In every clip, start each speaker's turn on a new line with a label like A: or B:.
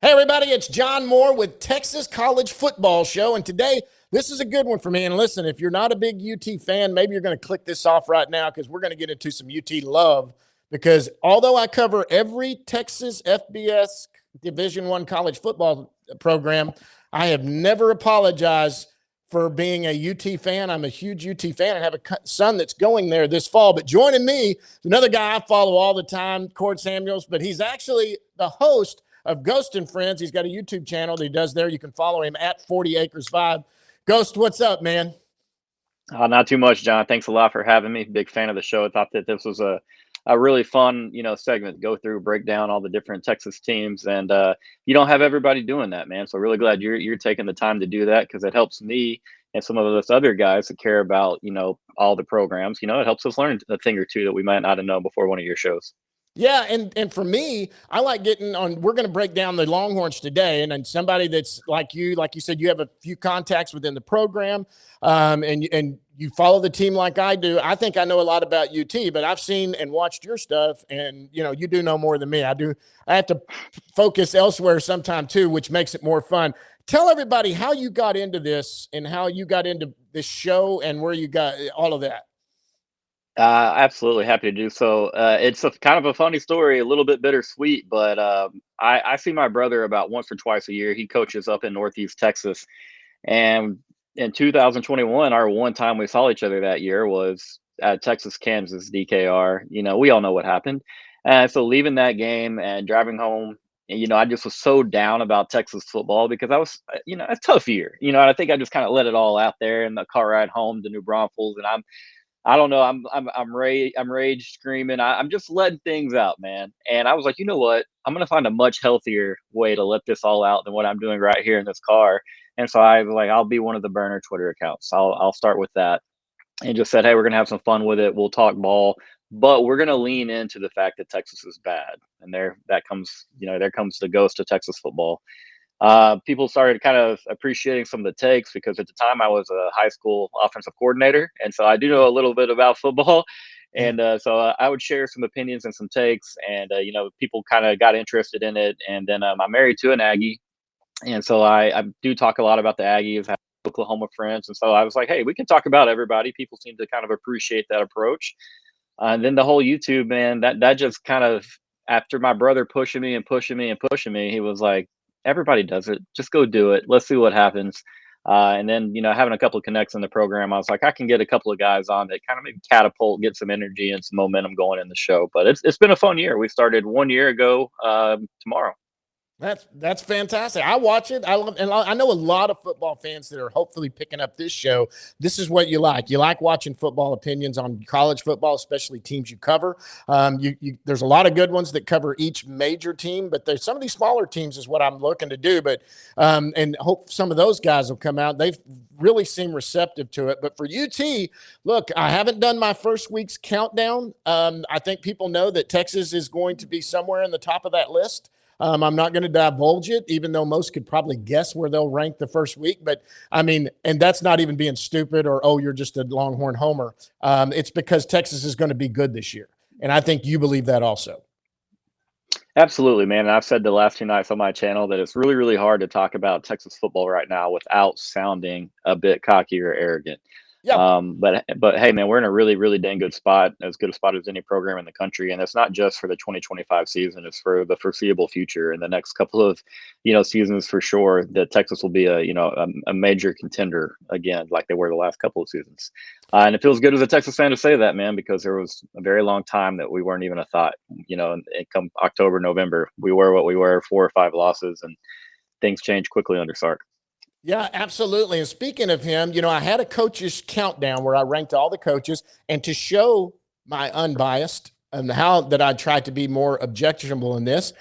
A: Hey, everybody, it's John Moore with Texas College Football Show. And today, this is a good one for me. And listen, if you're not a big UT fan, maybe you're going to click this off right now because we're going to get into some UT love. Because although I cover every Texas FBS Division I college football program, I have never apologized for being a UT fan. I'm a huge UT fan and have a son that's going there this fall. But joining me is another guy I follow all the time, Cord Samuels, but he's actually the host of Ghost and Friends. He's got a YouTube channel that he does there. You can follow him at 40 Acres 5. Ghost, what's up, man?
B: Not too much, John. Thanks a lot for having me. Big fan of the show. I thought that this was a really fun, segment. Go through, break down all the different Texas teams, and you don't have everybody doing that, man. So really glad you're taking the time to do that because it helps me and some of those other guys that care about all the programs. It helps us learn a thing or two that we might not have known before one of your shows.
A: Yeah, and for me, I like getting on. We're going to break down the Longhorns today, and somebody that's like you said, you have a few contacts within the program, and you follow the team like I do. I think I know a lot about UT, but I've seen and watched your stuff, and you do know more than me. I do. I have to focus elsewhere sometime too, which makes it more fun. Tell everybody how you got into this and how you got into this show and where you got all of that.
B: Absolutely happy to do so. It's a kind of a funny story, a little bit bittersweet, but I see my brother about once or twice a year. He coaches up in Northeast Texas, and in 2021, our one time we saw each other that year was at Texas Kansas DKR. We all know what happened. So leaving that game and driving home, I just was so down about Texas football because I was, a tough year. I think I just kind of let it all out there in the car ride home to New Braunfels, and I don't know. I'm rage screaming. I'm just letting things out, man. And I was like, you know what? I'm gonna find a much healthier way to let this all out than what I'm doing right here in this car. And so I was like, I'll be one of the burner Twitter accounts. I'll start with that, and just said, hey, we're gonna have some fun with it. We'll talk ball, but we're gonna lean into the fact that Texas is bad. And there comes the ghost of Texas football. People started kind of appreciating some of the takes because at the time I was a high school offensive coordinator. And so I do know a little bit about football. And so I would share some opinions and some takes, and, people kind of got interested in it. And then I'm married to an Aggie. And so I do talk a lot about the Aggies, have Oklahoma friends. And so I was like, hey, we can talk about everybody. People seem to kind of appreciate that approach. And then the whole YouTube, man, that just kind of, after my brother pushing me and pushing me and pushing me, he was like, everybody does it. Just go do it. Let's see what happens. And then, having a couple of connects in the program, I was like, I can get a couple of guys on that kind of maybe catapult, get some energy and some momentum going in the show. But it's been a fun year. We started 1 year ago tomorrow.
A: That's fantastic. I watch it. I love, and I know a lot of football fans that are hopefully picking up this show. This is what you like. You like watching football opinions on college football, especially teams you cover. There's a lot of good ones that cover each major team, but there's some of these smaller teams is what I'm looking to do. But and hope some of those guys will come out. They've really seem receptive to it. But for UT, look, I haven't done my first week's countdown. I think people know that Texas is going to be somewhere in the top of that list. I'm not going to divulge it, even though most could probably guess where they'll rank the first week. But, I mean, and that's not even being stupid or, oh, you're just a Longhorn homer. It's because Texas is going to be good this year. And I think you believe that also.
B: Absolutely, man. And I've said the last 2 nights on my channel that it's really, really hard to talk about Texas football right now without sounding a bit cocky or arrogant.
A: Yeah.
B: But hey, man, we're in a really, really dang good spot, as good a spot as any program in the country. And it's not just for the 2025 season; it's for the foreseeable future. In the next couple of, seasons for sure, that Texas will be a major contender again, like they were the last couple of seasons. And it feels good as a Texas fan to say that, man, because there was a very long time that we weren't even a thought. And come October, November, we were what we were, 4 or 5 losses, and things changed quickly under Sark.
A: Yeah, absolutely. And speaking of him, I had a coaches countdown where I ranked all the coaches, and to show my unbiased and how that I tried to be more objectionable in this,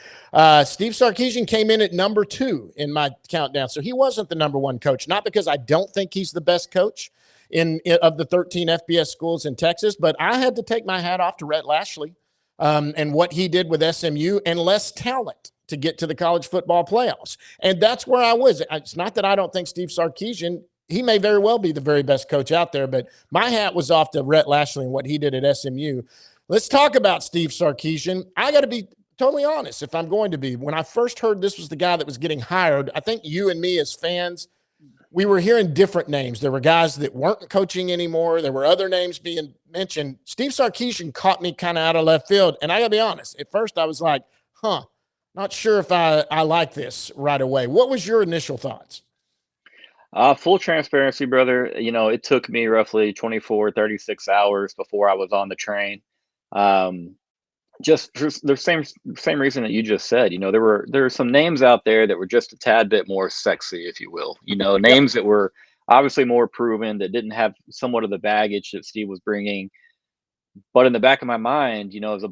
A: Steve Sarkisian came in at number 2 in my countdown. So he wasn't the number 1 coach, not because I don't think he's the best coach of the 13 FBS schools in Texas, but I had to take my hat off to Rhett Lashley and what he did with SMU and less talent to get to the college football playoffs. And that's where I was. It's not that I don't think Steve Sarkisian, he may very well be the very best coach out there, but my hat was off to Rhett Lashley and what he did at SMU. Let's talk about Steve Sarkisian. I got to be totally honest, if I'm going to be, when I first heard this was the guy that was getting hired, I think you and me as fans, we were hearing different names. There were guys that weren't coaching anymore. There were other names being mentioned. Steve Sarkisian caught me kind of out of left field. And I got to be honest, at first I was like, not sure if I like this right away. What was your initial thoughts?
B: Full transparency, brother. It took me roughly 24, 36 hours before I was on the train. Um, just for the same reason that you just said. There were some names out there that were just a tad bit more sexy, if you will.
A: Yep.
B: Names that were obviously more proven, that didn't have somewhat of the baggage that Steve was bringing. But in the back of my mind, as a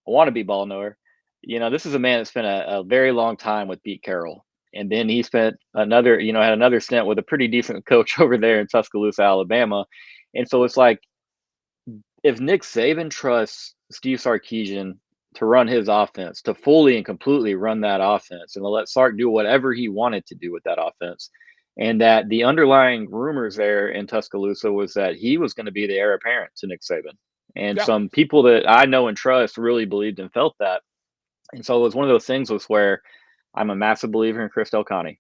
B: wannabe ball knower, this is a man that spent a very long time with Pete Carroll. And then he spent had another stint with a pretty decent coach over there in Tuscaloosa, Alabama. And so it's like, if Nick Saban trusts Steve Sarkisian to run his offense, to fully and completely run that offense, and to let Sark do whatever he wanted to do with that offense, and that the underlying rumors there in Tuscaloosa was that he was going to be the heir apparent to Nick Saban. And
A: Yep.
B: some people that I know and trust really believed and felt that. And so it was one of those things was where I'm a massive believer in Chris Del Conte.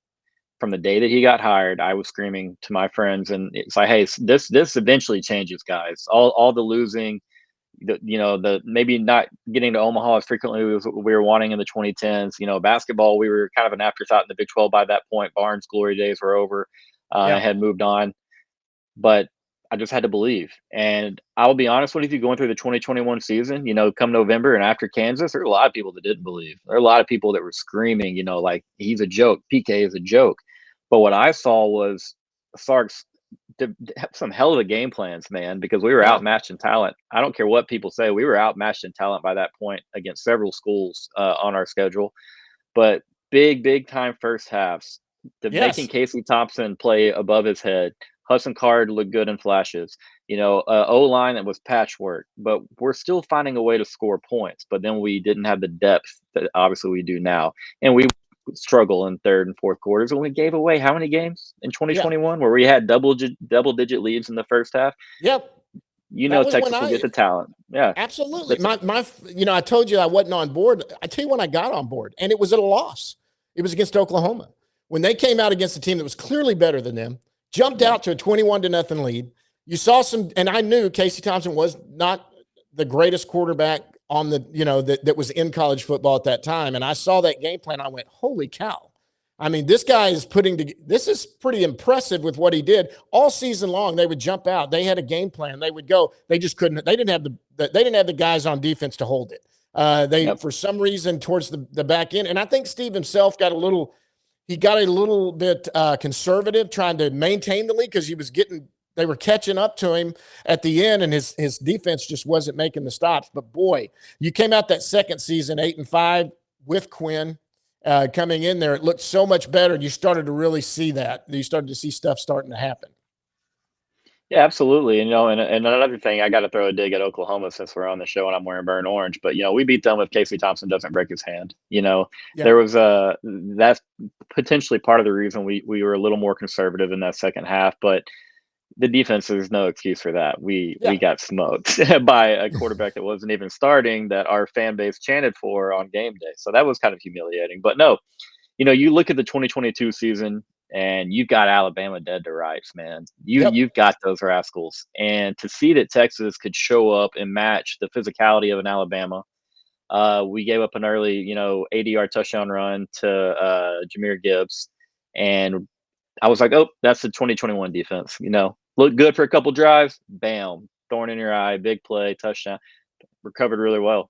B: From the day that he got hired, I was screaming to my friends, and it's like, hey, this eventually changes, guys. All the losing, the maybe not getting to Omaha as frequently as we were wanting in the 2010s. Basketball, we were kind of an afterthought in the Big 12 by that point. Barnes' glory days were over. I
A: Yep.
B: had moved on, but I just had to believe. And I'll be honest with you, going through the 2021 season, come November and after Kansas, there were a lot of people that didn't believe. There are a lot of people that were screaming, like, he's a joke. PK is a joke. But what I saw was Sark's some hell of a game plans, man, because we were
A: Yeah.
B: outmatched in talent. I don't care what people say. We were outmatched in talent by that point against several schools on our schedule. But big time first halves, making
A: Yes.
B: Casey Thompson play above his head. Hudson Card looked good in flashes. O-line that was patchwork, but we're still finding a way to score points. But then we didn't have the depth that obviously we do now. And we struggle in third and fourth quarters. And we gave away how many games in
A: Yeah.
B: 2021 where we had double digit leads in the first half?
A: Yep. That was when
B: Texas will get the talent. Yeah.
A: absolutely,
B: That's
A: I told you I wasn't on board. I tell you when I got on board, and it was at a loss. It was against Oklahoma when they came out against a team that was clearly better than them, jumped
B: yeah.
A: out to a 21-0 lead. You saw some, and I knew Casey Thompson was not the greatest quarterback on the, that was in college football at that time. And I saw that game plan. I went, holy cow. I mean, this guy is this is pretty impressive with what he did all season long. They would jump out. They had a game plan. They would go. They just couldn't. They didn't have the guys on defense to hold it.
B: Yep.
A: For some reason towards the back end, and I think Steve himself got a little bit conservative, trying to maintain the lead because they were catching up to him at the end, and his defense just wasn't making the stops. But boy, you came out that second season 8-5 with Quinn. Coming in there, it looked so much better. And you started to really see that. You started to see stuff starting to happen.
B: Yeah, absolutely. And another thing, I got to throw a dig at Oklahoma since we're on the show and I'm wearing burnt orange. But we beat them if Casey Thompson doesn't break his hand.
A: Yeah.
B: There was that's potentially part of the reason we were a little more conservative in that second half. But the defense is no excuse for that. We got smoked by a quarterback that wasn't even starting, that our fan base chanted for on game day. So that was kind of humiliating. But no, you look at the 2022 season and you've got Alabama dead to rights, man. You've got those rascals. And to see that Texas could show up and match the physicality of an Alabama. We gave up an early, 80-yard touchdown run to Jahmyr Gibbs. And I was like, oh, that's the 2021 defense. Look good for a couple drives. Bam. Thorn in your eye. Big play. Touchdown. Recovered really well.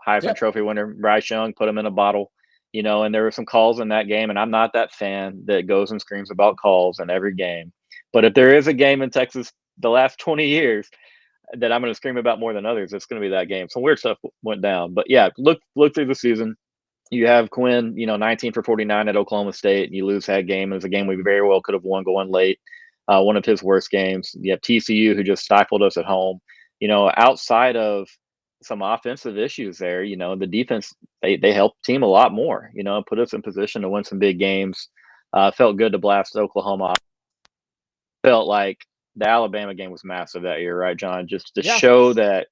B: Heisman Trophy winner, Bryce Young, put him in a bottle. And there were some calls in that game. And I'm not that fan that goes and screams about calls in every game. But if there is a game in Texas the last 20 years that I'm going to scream about more than others, it's going to be that game. Some weird stuff went down. But yeah, look through the season. You have Quinn, 19 for 49 at Oklahoma State, and you lose that game. It was a game we very well could have won going late. One of his worst games. You have TCU, who just stifled us at home. Outside of some offensive issues there, the defense, they helped the team a lot more, put us in position to win some big games. Felt good to blast Oklahoma. Felt like the Alabama game was massive that year, right, John? Just to show that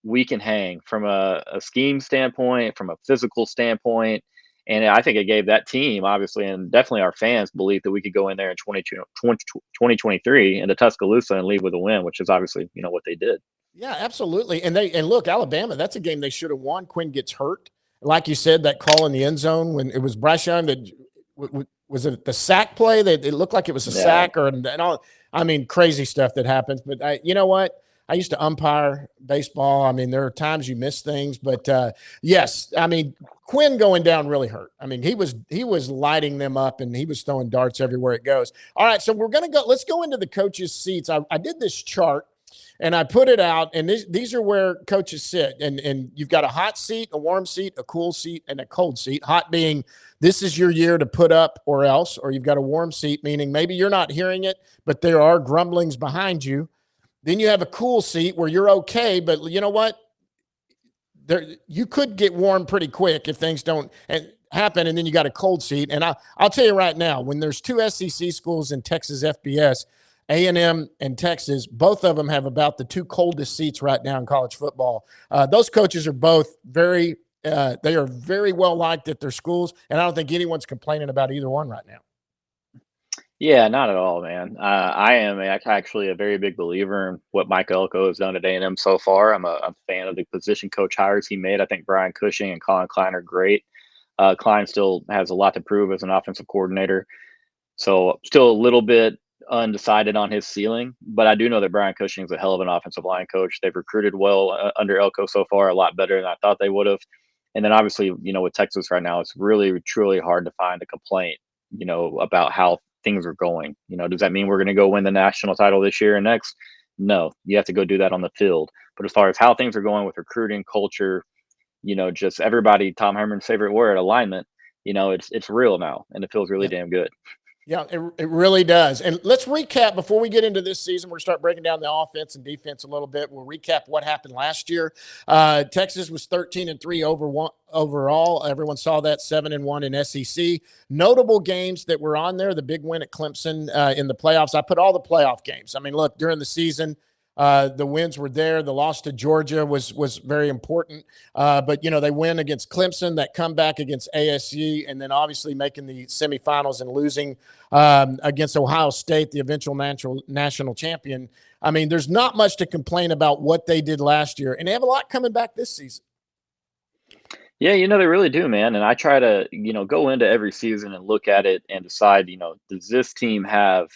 B: we can hang from a scheme standpoint, from a physical standpoint. And I think it gave that team, obviously, and definitely our fans, belief that we could go in there in 2023 into Tuscaloosa and leave with a win, which is obviously, what they did.
A: Yeah, absolutely. And look, Alabama, that's a game they should have won. Quinn gets hurt. Like you said, that call in the end zone when it was Bryce Young that was it the sack play that it looked like it was a
B: Yeah.
A: sack and all. I mean, crazy stuff that happens. But you know what? I used to umpire baseball. I mean, there are times you miss things, but yes, I mean, Quinn going down really hurt. I mean, he was lighting them up and he was throwing darts everywhere it goes. All right, so we're gonna go. Let's go into the coaches' seats. I did this chart and I put it out, and these are where coaches sit. And you've got a hot seat, a warm seat, a cool seat, and a cold seat. Hot being this is your year to put up or else, or you've got a warm seat, meaning maybe you're not hearing it, but there are grumblings behind you. Then you have a cool seat where you're okay, but you know what? You could get warm pretty quick if things don't happen, and then you got a cold seat. And I'll tell you right now, when there's two SEC schools in Texas FBS, A&M and Texas, both of them have about the two coldest seats right now in college football. Those coaches are both they are very well liked at their schools, and I don't think anyone's complaining about either one right now.
B: Yeah, not at all, man. I am actually a very big believer in what Mike Elko has done at A&M so far. I'm a fan of the position coach hires he made. I think Brian Cushing and Colin Klein are great. Klein still has a lot to prove as an offensive coordinator. So still a little bit undecided on his ceiling, but I do know that Brian Cushing is a hell of an offensive line coach. They've recruited well under Elko so far, a lot better than I thought they would have. And then obviously, with Texas right now, it's really, truly hard to find a complaint, about how things are going. Does that mean we're going to go win the national title this year and next? No, you have to go do that on the field. But as far as how things are going with recruiting, culture, just everybody, Tom Herman's favorite word, alignment, it's real now, and it feels really damn good.
A: Yeah, it really does. And let's recap before we get into this season. We're going to start breaking down the offense and defense a little bit. We'll recap what happened last year. Texas was 13-3 overall. Everyone saw that 7-1 in SEC. Notable games that were on there: the big win at Clemson in the playoffs. I put all the playoff games. I mean, look, during the season, the wins were there. The loss to Georgia was very important. But, they win against Clemson, that comeback against ASU, and then obviously making the semifinals and losing against Ohio State, the eventual national champion. I mean, there's not much to complain about what they did last year, and they have a lot coming back this season.
B: Yeah, they really do, man. And I try to, go into every season and look at it and decide, does this team have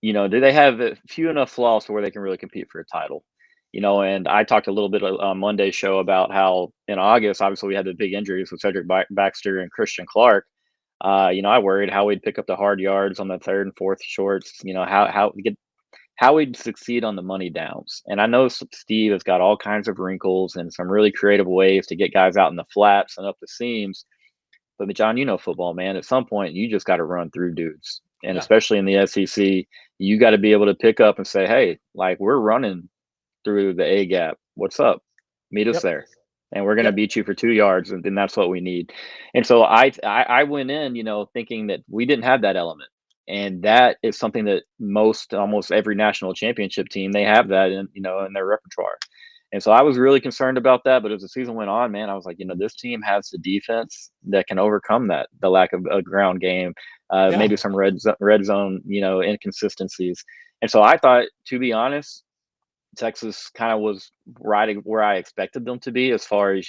B: do they have a few enough flaws to where they can really compete for a title? And I talked a little bit on Monday's show about how in August, obviously, we had the big injuries with Cedric Baxter and Christian Clark. I worried how we'd pick up the hard yards on the third and fourth shorts. How we'd succeed on the money downs. And I know Steve has got all kinds of wrinkles and some really creative ways to get guys out in the flats and up the seams. But John, football, man. At some point, you just got to run through dudes, and especially in the SEC, you got to be able to pick up and say, "Hey, like we're running through the A gap. What's up? Meet us there, and we're going to beat you for 2 yards, and then that's what we need." And so I went in, thinking that we didn't have that element, and that is something that almost every national championship team, they have that in their repertoire. And so I was really concerned about that. But as the season went on, man, I was like, this team has the defense that can overcome that, the lack of a ground game, maybe some red zone, inconsistencies. And so I thought, to be honest, Texas kind of was right where I expected them to be as far as,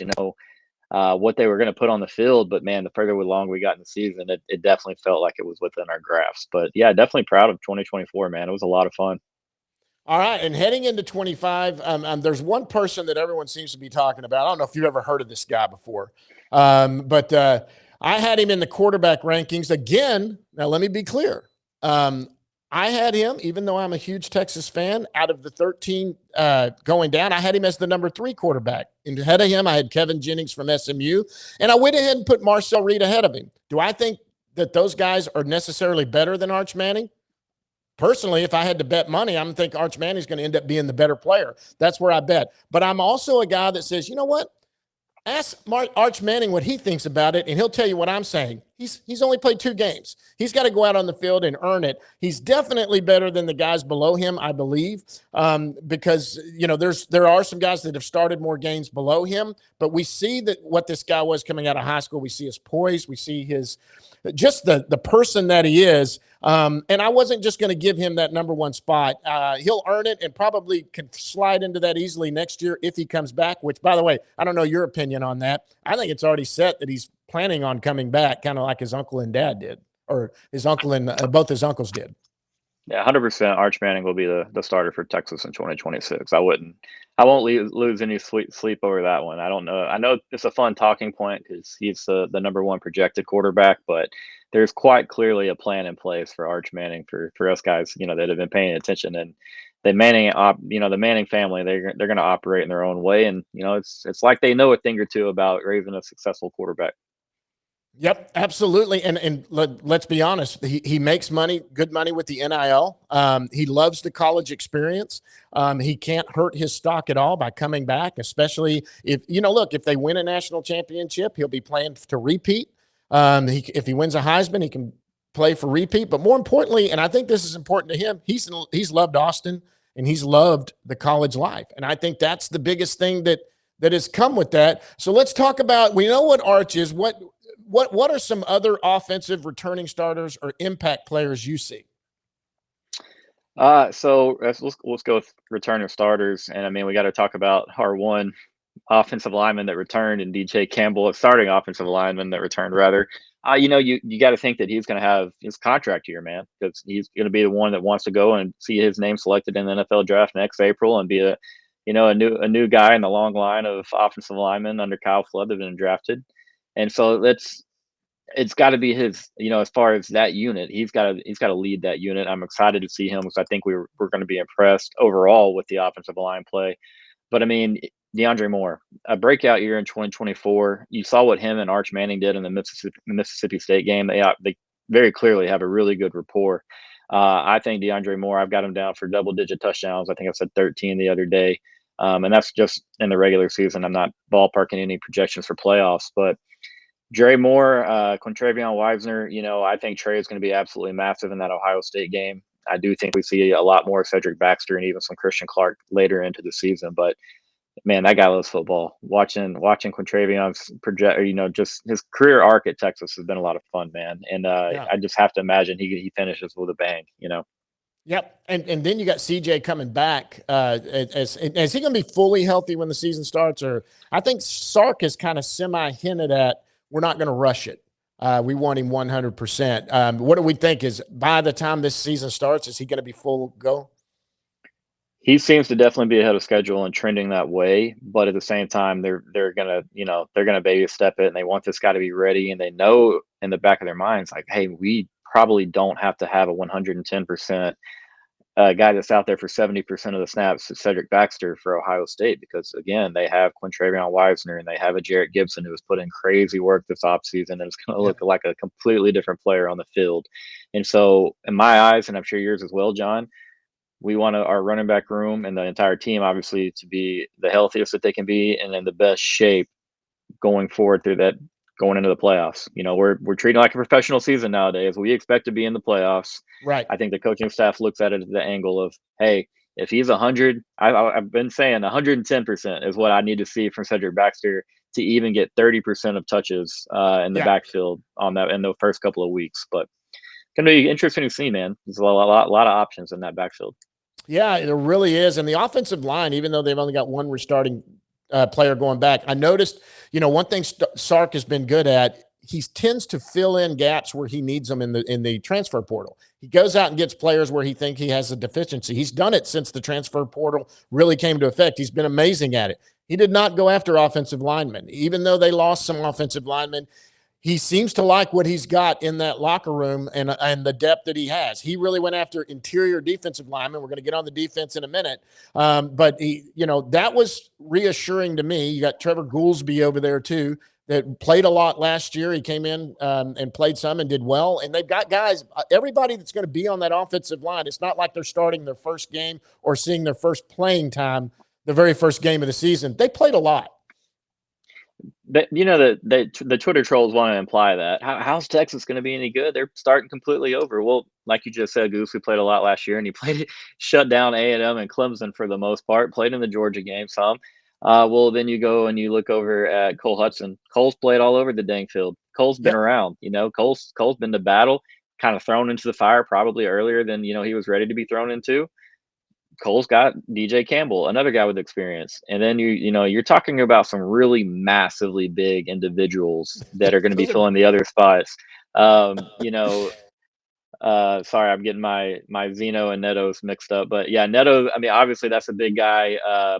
B: what they were going to put on the field. But man, the further along we got in the season, it definitely felt like it was within our grasp. But yeah, definitely proud of 2024, man. It was a lot of fun.
A: All right, and heading into 25, there's one person that everyone seems to be talking about. I don't know if you've ever heard of this guy before, but I had him in the quarterback rankings again. Now, let me be clear. I had him, even though I'm a huge Texas fan, out of the 13 going down, I had him as the number 3 quarterback. And ahead of him, I had Kevin Jennings from SMU, and I went ahead and put Marcel Reed ahead of him. Do I think that those guys are necessarily better than Arch Manning? Personally, if I had to bet money, I'm think Arch Manning's going to end up being the better player. That's where I bet. But I'm also a guy that says, you know what? Ask Arch Manning what he thinks about it, and he'll tell you what I'm saying. He's only played 2 games. He's got to go out on the field and earn it. He's definitely better than the guys below him, I believe, because there are some guys that have started more games below him. But we see that what this guy was coming out of high school. We see his poise. We see his just the person that he is. And I wasn't just going to give him that number 1 spot. He'll earn it and probably can slide into that easily next year if he comes back, which, by the way, I don't know your opinion on that. I think it's already set that he's planning on coming back, kind of like his uncle and dad did, or his uncle and both his uncles did.
B: Yeah, 100%. Arch Manning will be the starter for Texas in 2026. I won't lose any sleep over that one. I don't know. I know it's a fun talking point because he's the number 1 projected quarterback, but there's quite clearly a plan in place for Arch Manning for us guys, that have been paying attention. And the Manning family, they're going to operate in their own way, and it's like they know a thing or two about raising a successful quarterback.
A: Yep, absolutely. And let's be honest, he makes money, good money with the NIL. He loves the college experience. He can't hurt his stock at all by coming back, especially if they win a national championship, he'll be playing to repeat. If he wins a Heisman, he can play for repeat. But more importantly, and I think this is important to him, he's loved Austin and he's loved the college life. And I think that's the biggest thing that has come with that. So let's talk about, we know what Arch is. What are some other offensive returning starters or impact players you see?
B: So let's go with returning starters, and I mean we got to talk about our one offensive lineman that returned, and DJ Campbell, a starting offensive lineman that returned rather. You got to think that he's going to have his contract year, man, because he's going to be the one that wants to go and see his name selected in the NFL draft next April and be a new guy in the long line of offensive linemen under Kyle Flood that have been drafted. And so it's got to be his, as far as that unit, he's got to lead that unit. I'm excited to see him because I think we're going to be impressed overall with the offensive line play. But I mean, DeAndre Moore, a breakout year in 2024. You saw what him and Arch Manning did in the Mississippi State game. They very clearly have a really good rapport. I think DeAndre Moore, I've got him down for double-digit touchdowns. I think I said 13 the other day. And that's just in the regular season. I'm not ballparking any projections for playoffs, but Dre Moore, Quintravion Wisner, I think Trey is going to be absolutely massive in that Ohio State game. I do think we see a lot more Cedric Baxter and even some Christian Clark later into the season. But man, that guy loves football. Watching Quintravion's just his career arc at Texas has been a lot of fun, man. And I just have to imagine he finishes with a bang.
A: Yep, and then you got CJ coming back. Is he going to be fully healthy when the season starts? Or I think Sark has kind of semi-hinted at we're not going to rush it. We want him 100%. What do we think is by the time this season starts, is he going to be full go?
B: He seems to definitely be ahead of schedule and trending that way. But at the same time, they're gonna baby step it, and they want this guy to be ready. And they know in the back of their minds, like, hey, we probably don't have to have a 110% guy that's out there for 70% of the snaps, Cedric Baxter for Ohio State, because again, they have Quintravion Wisner and they have a Jarrett Gibson who has put in crazy work this offseason and is going to look like a completely different player on the field. And so, in my eyes, and I'm sure yours as well, John, we want our running back room and the entire team, obviously, to be the healthiest that they can be and in the best shape going forward going into the playoffs. We're treating it like a professional season nowadays. We expect to be in the playoffs.
A: Right.
B: I think the coaching staff looks at it at the angle of, hey, if he's 100, I've been saying 110% is what I need to see from Cedric Baxter to even get 30% of touches in the backfield in the first couple of weeks. But it's going to be interesting to see, man. There's a lot of options in that backfield.
A: Yeah, it really is. And the offensive line, even though they've only got one restarting player going back, I noticed, one thing Sark has been good at, he tends to fill in gaps where he needs them in the transfer portal. He goes out and gets players where he thinks he has a deficiency. He's done it since the transfer portal really came to effect. He's been amazing at it. He did not go after offensive linemen, even though they lost some offensive linemen. He seems to like what he's got in that locker room and the depth that he has. He really went after interior defensive linemen. We're going to get on the defense in a minute. But that was reassuring to me. You got Trevor Goolsby over there too, that played a lot last year. He came in and played some and did well. And they've got guys, everybody that's going to be on that offensive line. It's not like they're starting their first game or seeing their first playing time the very first game of the season. They played a lot.
B: But the Twitter trolls want to imply that how's Texas going to be any good? They're starting completely over. Well, like you just said, Goose, we played a lot last year, and he played shut down A&M and Clemson for the most part. Played in the Georgia game some. Well, then you go and you look over at Cole Hudson. Cole's played all over the dang field. Cole's been
A: Yep.
B: around. Cole's been to battle, kind of thrown into the fire probably earlier than he was ready to be thrown into. Cole's got DJ Campbell, another guy with experience. And then you're talking about some really massively big individuals that are going to be
A: Those are
B: filling the other spots. Sorry, I'm getting my Zeno and Neto's mixed up. But yeah, Neto, I mean, obviously that's a big guy,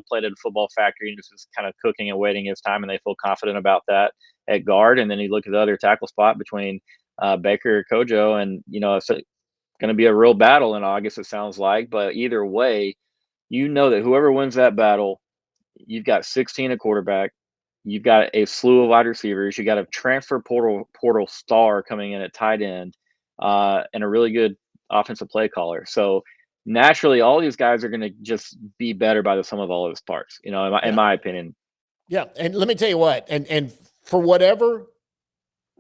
B: played at a football factory and just kind of cooking and waiting his time, and they feel confident about that at guard. And then you look at the other tackle spot between Baker or Kojo, and it's going to be a real battle in August, it sounds like. But either way, that whoever wins that battle, you've got 16 at quarterback, you've got a slew of wide receivers, you got a transfer portal star coming in at tight end, and a really good offensive play caller. So naturally, all these guys are going to just be better by the sum of all those parts. In
A: yeah.
B: my opinion.
A: Yeah. And let me tell you what, and for whatever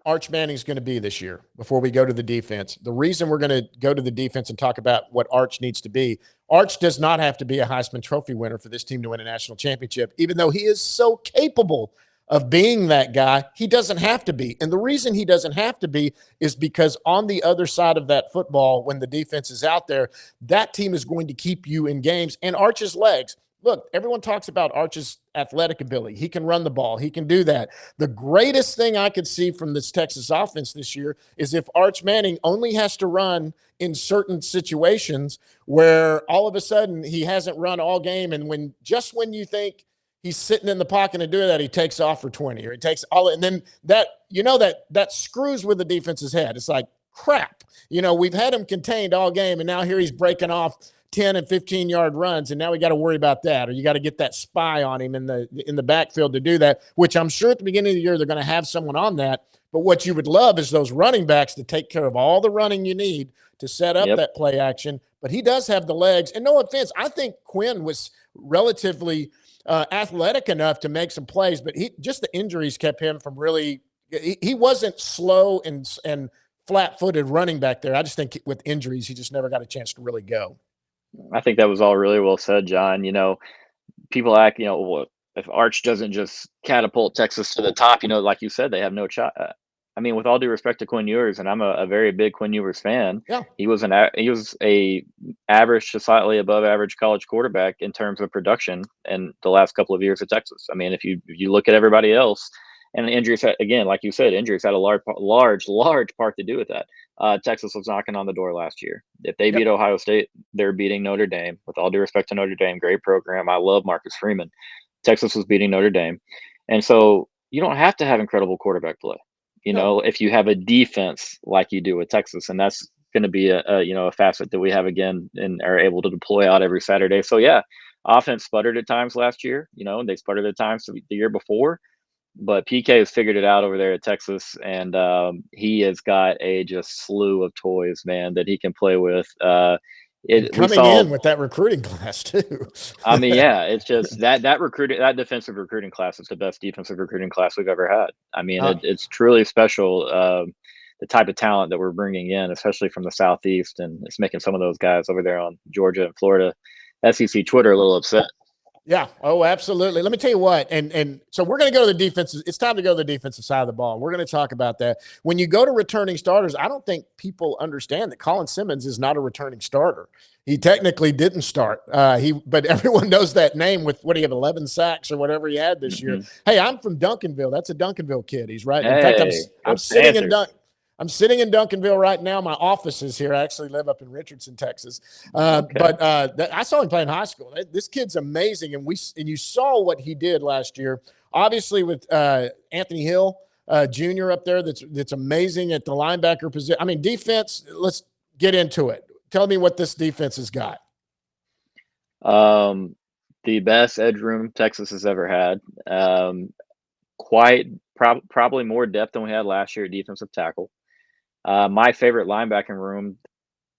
A: Arch Manning's going to be this year, before we go to the defense, the reason we're going to go to the defense and talk about what Arch needs to be, Arch does not have to be a Heisman Trophy winner for this team to win a national championship, even though he is so capable of being that guy. He doesn't have to be. And the reason he doesn't have to be is because on the other side of that football, when the defense is out there, that team is going to keep you in games. And Arch's legs, look, everyone talks about Arch's athletic ability. He can run the ball. He can do that. The greatest thing I could see from this Texas offense this year is if Arch Manning only has to run in certain situations where all of a sudden he hasn't run all game, and when you think he's sitting in the pocket and doing that, he takes off for 20, or he takes all, and then that screws with the defense's head. It's like, crap. We've had him contained all game, and now here he's breaking off 10 and 15-yard runs, and now we got to worry about that, or you got to get that spy on him in the backfield to do that, which I'm sure at the beginning of the year they're going to have someone on that. But what you would love is those running backs to take care of all the running you need to set up that play action. But he does have the legs. And no offense, I think Quinn was relatively athletic enough to make some plays, but just the injuries kept him from really – he wasn't slow and flat-footed running back there. I just think with injuries, he just never got a chance to really go.
B: I think that was all really well said, John. People act, if Arch doesn't just catapult Texas to the top, like you said, they have no shot. I mean, with all due respect to Quinn Ewers, and I'm a very big Quinn Ewers fan.
A: Yeah,
B: he was a average to slightly above average college quarterback in terms of production in the last couple of years at Texas. I mean, if you look at everybody else, and the injuries, again, like you said, injuries had a large part to do with that. Texas was knocking on the door last year. If they beat Ohio State, they're beating Notre Dame. With all due respect to Notre Dame, great program. I love Marcus Freeman. Texas was beating Notre Dame. And so you don't have to have incredible quarterback play, if you have a defense like you do with Texas. And that's going to be a facet that we have again and are able to deploy out every Saturday. So yeah, offense sputtered at times last year, and they sputtered at times the year before. But PK has figured it out over there at Texas, and he has got a just slew of toys, man, that he can play with.
A: Coming in with that recruiting class too.
B: I mean, yeah, it's just that defensive recruiting class is the best defensive recruiting class we've ever had. I mean, it's truly special. The type of talent that we're bringing in, especially from the Southeast, and it's making some of those guys over there on Georgia and Florida SEC Twitter a little upset.
A: Yeah. Oh, absolutely. Let me tell you what. And so we're going to go to the defense. It's time to go to the defensive side of the ball. We're going to talk about that. When you go to returning starters, I don't think people understand that Colin Simmons is not a returning starter. He technically didn't start. But everyone knows that name with, what do you have, 11 sacks or whatever he had this year. Hey, I'm from Duncanville. That's a Duncanville kid. He's right. In fact, I'm sitting in I'm sitting in Duncanville right now. My office is here. I actually live up in Richardson, Texas. But I saw him play in high school. This kid's amazing, and you saw what he did last year. Obviously, with Anthony Hill Jr. up there, that's amazing at the linebacker position. I mean, defense. Let's get into it. Tell me what this defense has got.
B: The best edge room Texas has ever had. Probably more depth than we had last year at defensive tackle. My favorite linebacker room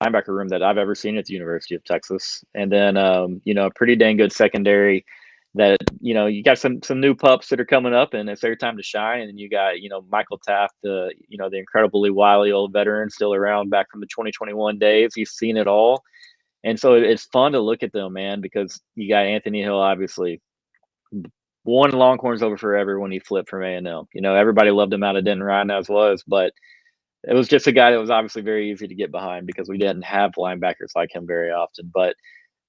B: that I've ever seen at the University of Texas. And then, pretty dang good secondary. that, you got some new pups that are coming up, and it's their time to shine. And you got, Michael Taft, the incredibly wily old veteran, still around back from the 2021 days. He's seen it all. And so it's fun to look at them, man, because you got Anthony Hill, obviously won Longhorns over forever when he flipped from A&M. Everybody loved him out of Denton Ryan as was, but it was just a guy that was obviously very easy to get behind because we didn't have linebackers like him very often. But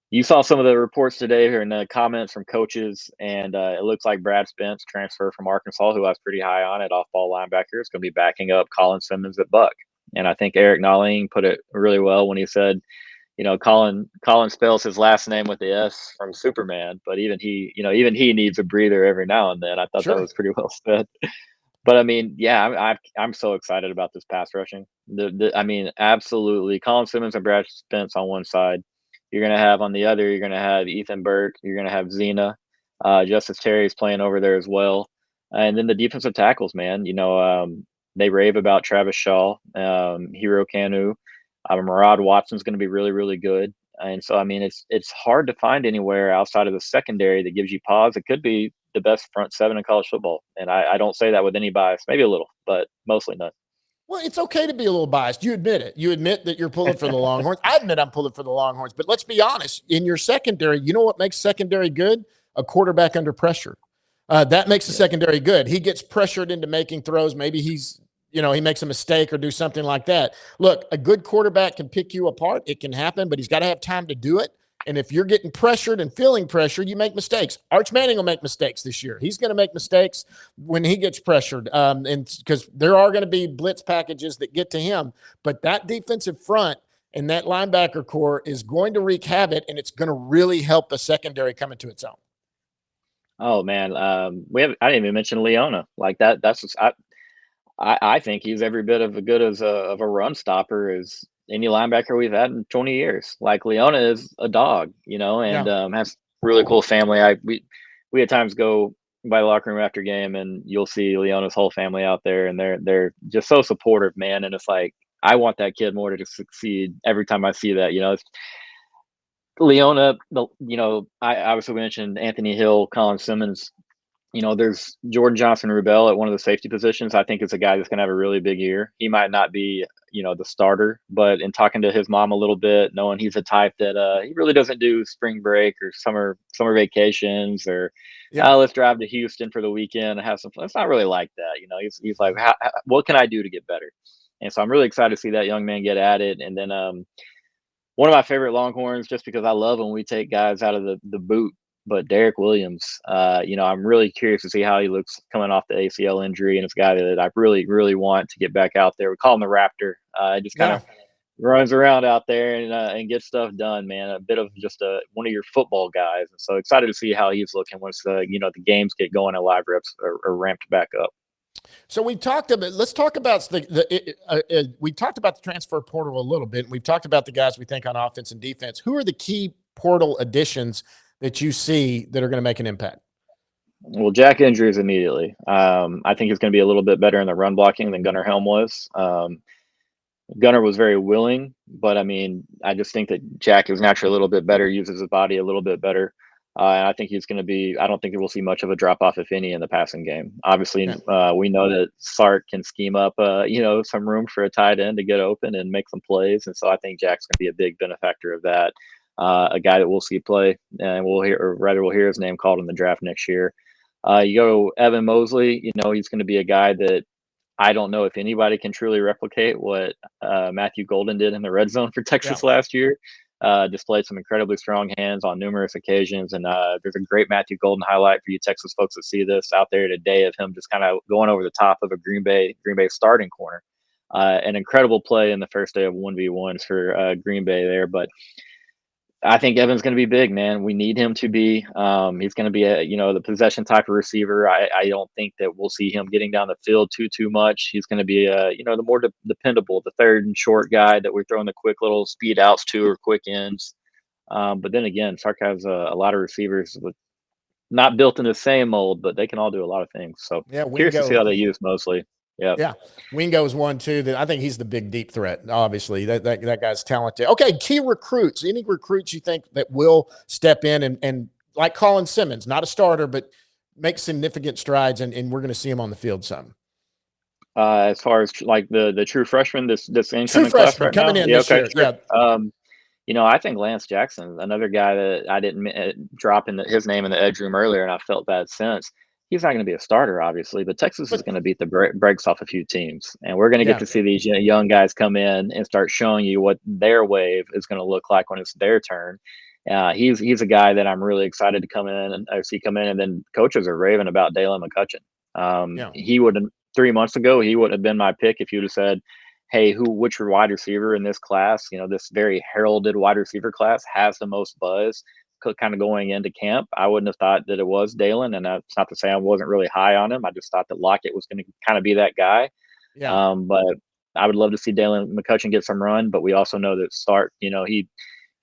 B: you saw some of the reports today here in the comments from coaches, and it looks like Brad Spence, transfer from Arkansas, who I was pretty high on at off-ball linebacker, is going to be backing up Colin Simmons at Buck. And I think Eric Nalling put it really well when he said, Colin spells his last name with the S from Superman, but even he needs a breather every now and then. I thought that
A: Sure.
B: was pretty well said. But I mean, yeah, I'm so excited about this pass rushing. I mean, absolutely. Colin Simmons and Brad Spence on one side. You're gonna have on the other. You're gonna have Ethan Burke. You're gonna have Zena. Justice Terry's playing over there as well. And then the defensive tackles, man. They rave about Travis Shaw, Hero Kanu. Murad Watson's going to be really, really good. And so, I mean, it's hard to find anywhere outside of the secondary that gives you pause. It could be the best front seven in college football. And I don't say that with any bias, maybe a little, but mostly none.
A: Well, it's okay to be a little biased. You admit it. You admit that you're pulling for the Longhorns. I admit I'm pulling for the Longhorns. But let's be honest. In your secondary, you know what makes secondary good? A quarterback under pressure. That makes the secondary good. He gets pressured into making throws. Maybe he makes a mistake or do something like that. Look, a good quarterback can pick you apart. It can happen, but he's got to have time to do it. And if you're getting pressured and feeling pressured, you make mistakes. Arch Manning will make mistakes this year. He's going to make mistakes when he gets pressured, and because there are going to be blitz packages that get to him. But that defensive front and that linebacker core is going to wreak havoc, and it's going to really help the secondary come into its own.
B: Oh man, I didn't even mention Leona. Like that. That's just, I think he's every bit of as good as of a run stopper as any linebacker we've had in 20 years. Like Leona is a dog, and
A: Yeah.
B: has really cool family. We at times go by the locker room after game, and you'll see Leona's whole family out there, and they're just so supportive, man. And it's like I want that kid more to succeed every time I see that. Leona, I obviously mentioned Anthony Hill, Colin Simmons. There's Jordan Johnson Rubell at one of the safety positions. I think it's a guy that's going to have a really big year. He might not be, the starter, but in talking to his mom a little bit, knowing he's a type that he really doesn't do spring break or summer vacations or let's drive to Houston for the weekend and have some fun. It's not really like that. He's like, what can I do to get better? And so I'm really excited to see that young man get at it. And then one of my favorite Longhorns, just because I love when we take guys out of the boot, but Derek Williams, I'm really curious to see how he looks coming off the ACL injury. And it's a guy that I really, really want to get back out there. We call him the Raptor. Just kind of runs around out there and gets stuff done, man. A bit of just one of your football guys. And so excited to see how he's looking once the games get going and live reps are ramped back up.
A: So we talked about. Let's talk about we talked about the transfer portal a little bit. And we've talked about the guys we think on offense and defense. Who are the key portal additions that you see that are going to make an impact?
B: Well, Jack Andrews immediately. I think he's going to be a little bit better in the run blocking than Gunnar Helm was. Gunnar was very willing, but I mean, I just think that Jack is naturally a little bit better, uses his body a little bit better. And I think he's going to be, I don't think we'll see much of a drop off, if any, in the passing game. Obviously, we know that Sark can scheme up, some room for a tight end to get open and make some plays. And so I think Jack's going to be a big benefactor of that. A guy that we'll see play, and we'll hear his name called in the draft next year. You go Evan Mosley, he's going to be a guy that I don't know if anybody can truly replicate what Matthew Golden did in the red zone for Texas last year. Displayed some incredibly strong hands on numerous occasions. And there's a great Matthew Golden highlight for you Texas folks that see this out there today of him just kind of going over the top of a Green Bay starting corner. An incredible play in the first day of 1v1s for Green Bay there. But I think Evan's going to be big, man. We need him to be. He's going to be the possession type of receiver. I don't think that we'll see him getting down the field too much. He's going to be the more dependable, the third and short guy that we're throwing the quick little speed outs to or quick ends. But then again, Sark has a lot of receivers with not built in the same mold, but they can all do a lot of things. So curious to see how they use mostly. Yeah.
A: Wingo is one too that I think he's the big deep threat. Obviously, that guy's talented. Okay, key recruits. Any recruits you think that will step in and like Colin Simmons, not a starter, but make significant strides, and we're going to see him on the field some.
B: As far as like the true freshman, this
A: True
B: incoming class
A: freshman
B: right
A: coming
B: now,
A: in
B: yeah,
A: this
B: okay,
A: year.
B: sure.
A: Yeah.
B: I think Lance Jackson, another guy that I didn't drop his name in the edge room earlier, and I felt bad since. He's not going to be a starter, obviously, but Texas is
A: But
B: going to beat the brakes off a few teams, and we're going to get
A: yeah,
B: to see these young guys come in and start showing you what their wave is going to look like when it's their turn. He's a guy that I'm really excited to come in and see come in, and then coaches are raving about Dalen McCutcheon.
A: yeah,
B: He would 3 months ago he would have been my pick if you'd have said, hey, which wide receiver in this class, this very heralded wide receiver class has the most buzz kind of going into camp. I wouldn't have thought that it was Dalen, and that's not to say I wasn't really high on him. I just thought that Lockett was going to kind of be that guy.
A: yeah,
B: But I would love to see Dalen McCutcheon get some run, but we also know that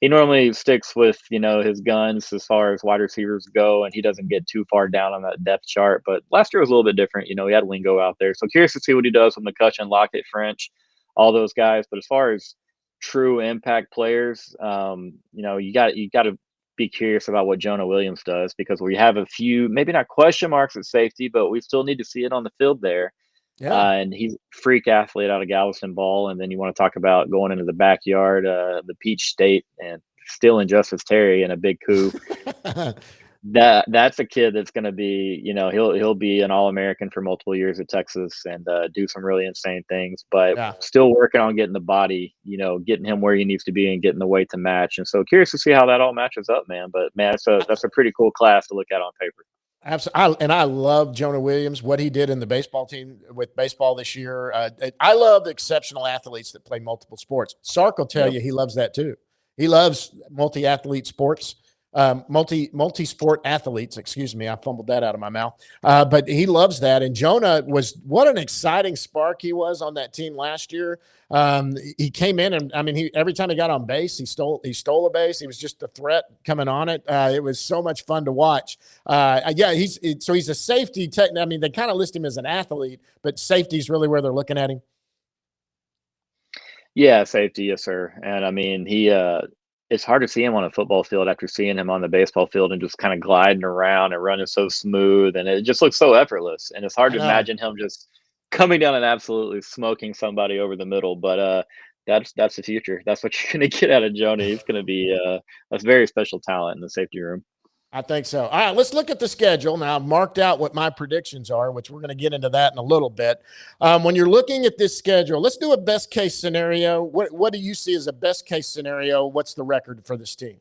B: he normally sticks with his guns as far as wide receivers go, and he doesn't get too far down on that depth chart. But last year was a little bit different. He had Wingo out there, so curious to see what he does with McCutcheon, Lockett, French, all those guys. But as far as true impact players, you got to be curious about what Jonah Williams does, because we have a few maybe not question marks at safety, but we still need to see it on the field there.
A: yeah.
B: And he's a freak athlete out of Galveston Ball. And then you want to talk about going into the backyard, the Peach State, and stealing Justice Terry in a big coup. That's a kid that's going to be, he'll be an All-American for multiple years at Texas and do some really insane things, but
A: Yeah.
B: still working on getting the body, getting him where he needs to be and getting the weight to match. And so curious to see how that all matches up, man. But man, that's a pretty cool class to look at on paper.
A: Absolutely. And I love Jonah Williams, what he did in the baseball team with baseball this year. I love exceptional athletes that play multiple sports. Sark will tell
B: Yep.
A: you he loves that too. He loves multi-athlete sports, multi-sport athletes. Excuse me, I fumbled that out of my mouth. But he loves that. And Jonah what an exciting spark he was on that team last year. He came in and every time he got on base, he stole a base. He was just a threat coming on it. It was so much fun to watch. He's a safety tech. They kind of list him as an athlete, but safety is really where they're looking at him.
B: Yeah, safety, yes, sir. And it's hard to see him on a football field after seeing him on the baseball field and just kind of gliding around and running so smooth, and it just looks so effortless. And it's hard
A: I
B: to
A: know.
B: imagine him just coming down and absolutely smoking somebody over the middle. But that's the future. That's what you're gonna get out of Jonah. He's gonna be a very special talent in the safety room.
A: I think so. All right, let's look at the schedule. Now, I've marked out what my predictions are, which we're going to get into that in a little bit. When you're looking at this schedule, let's do a best case scenario. What do you see as a best case scenario? What's the record for this team?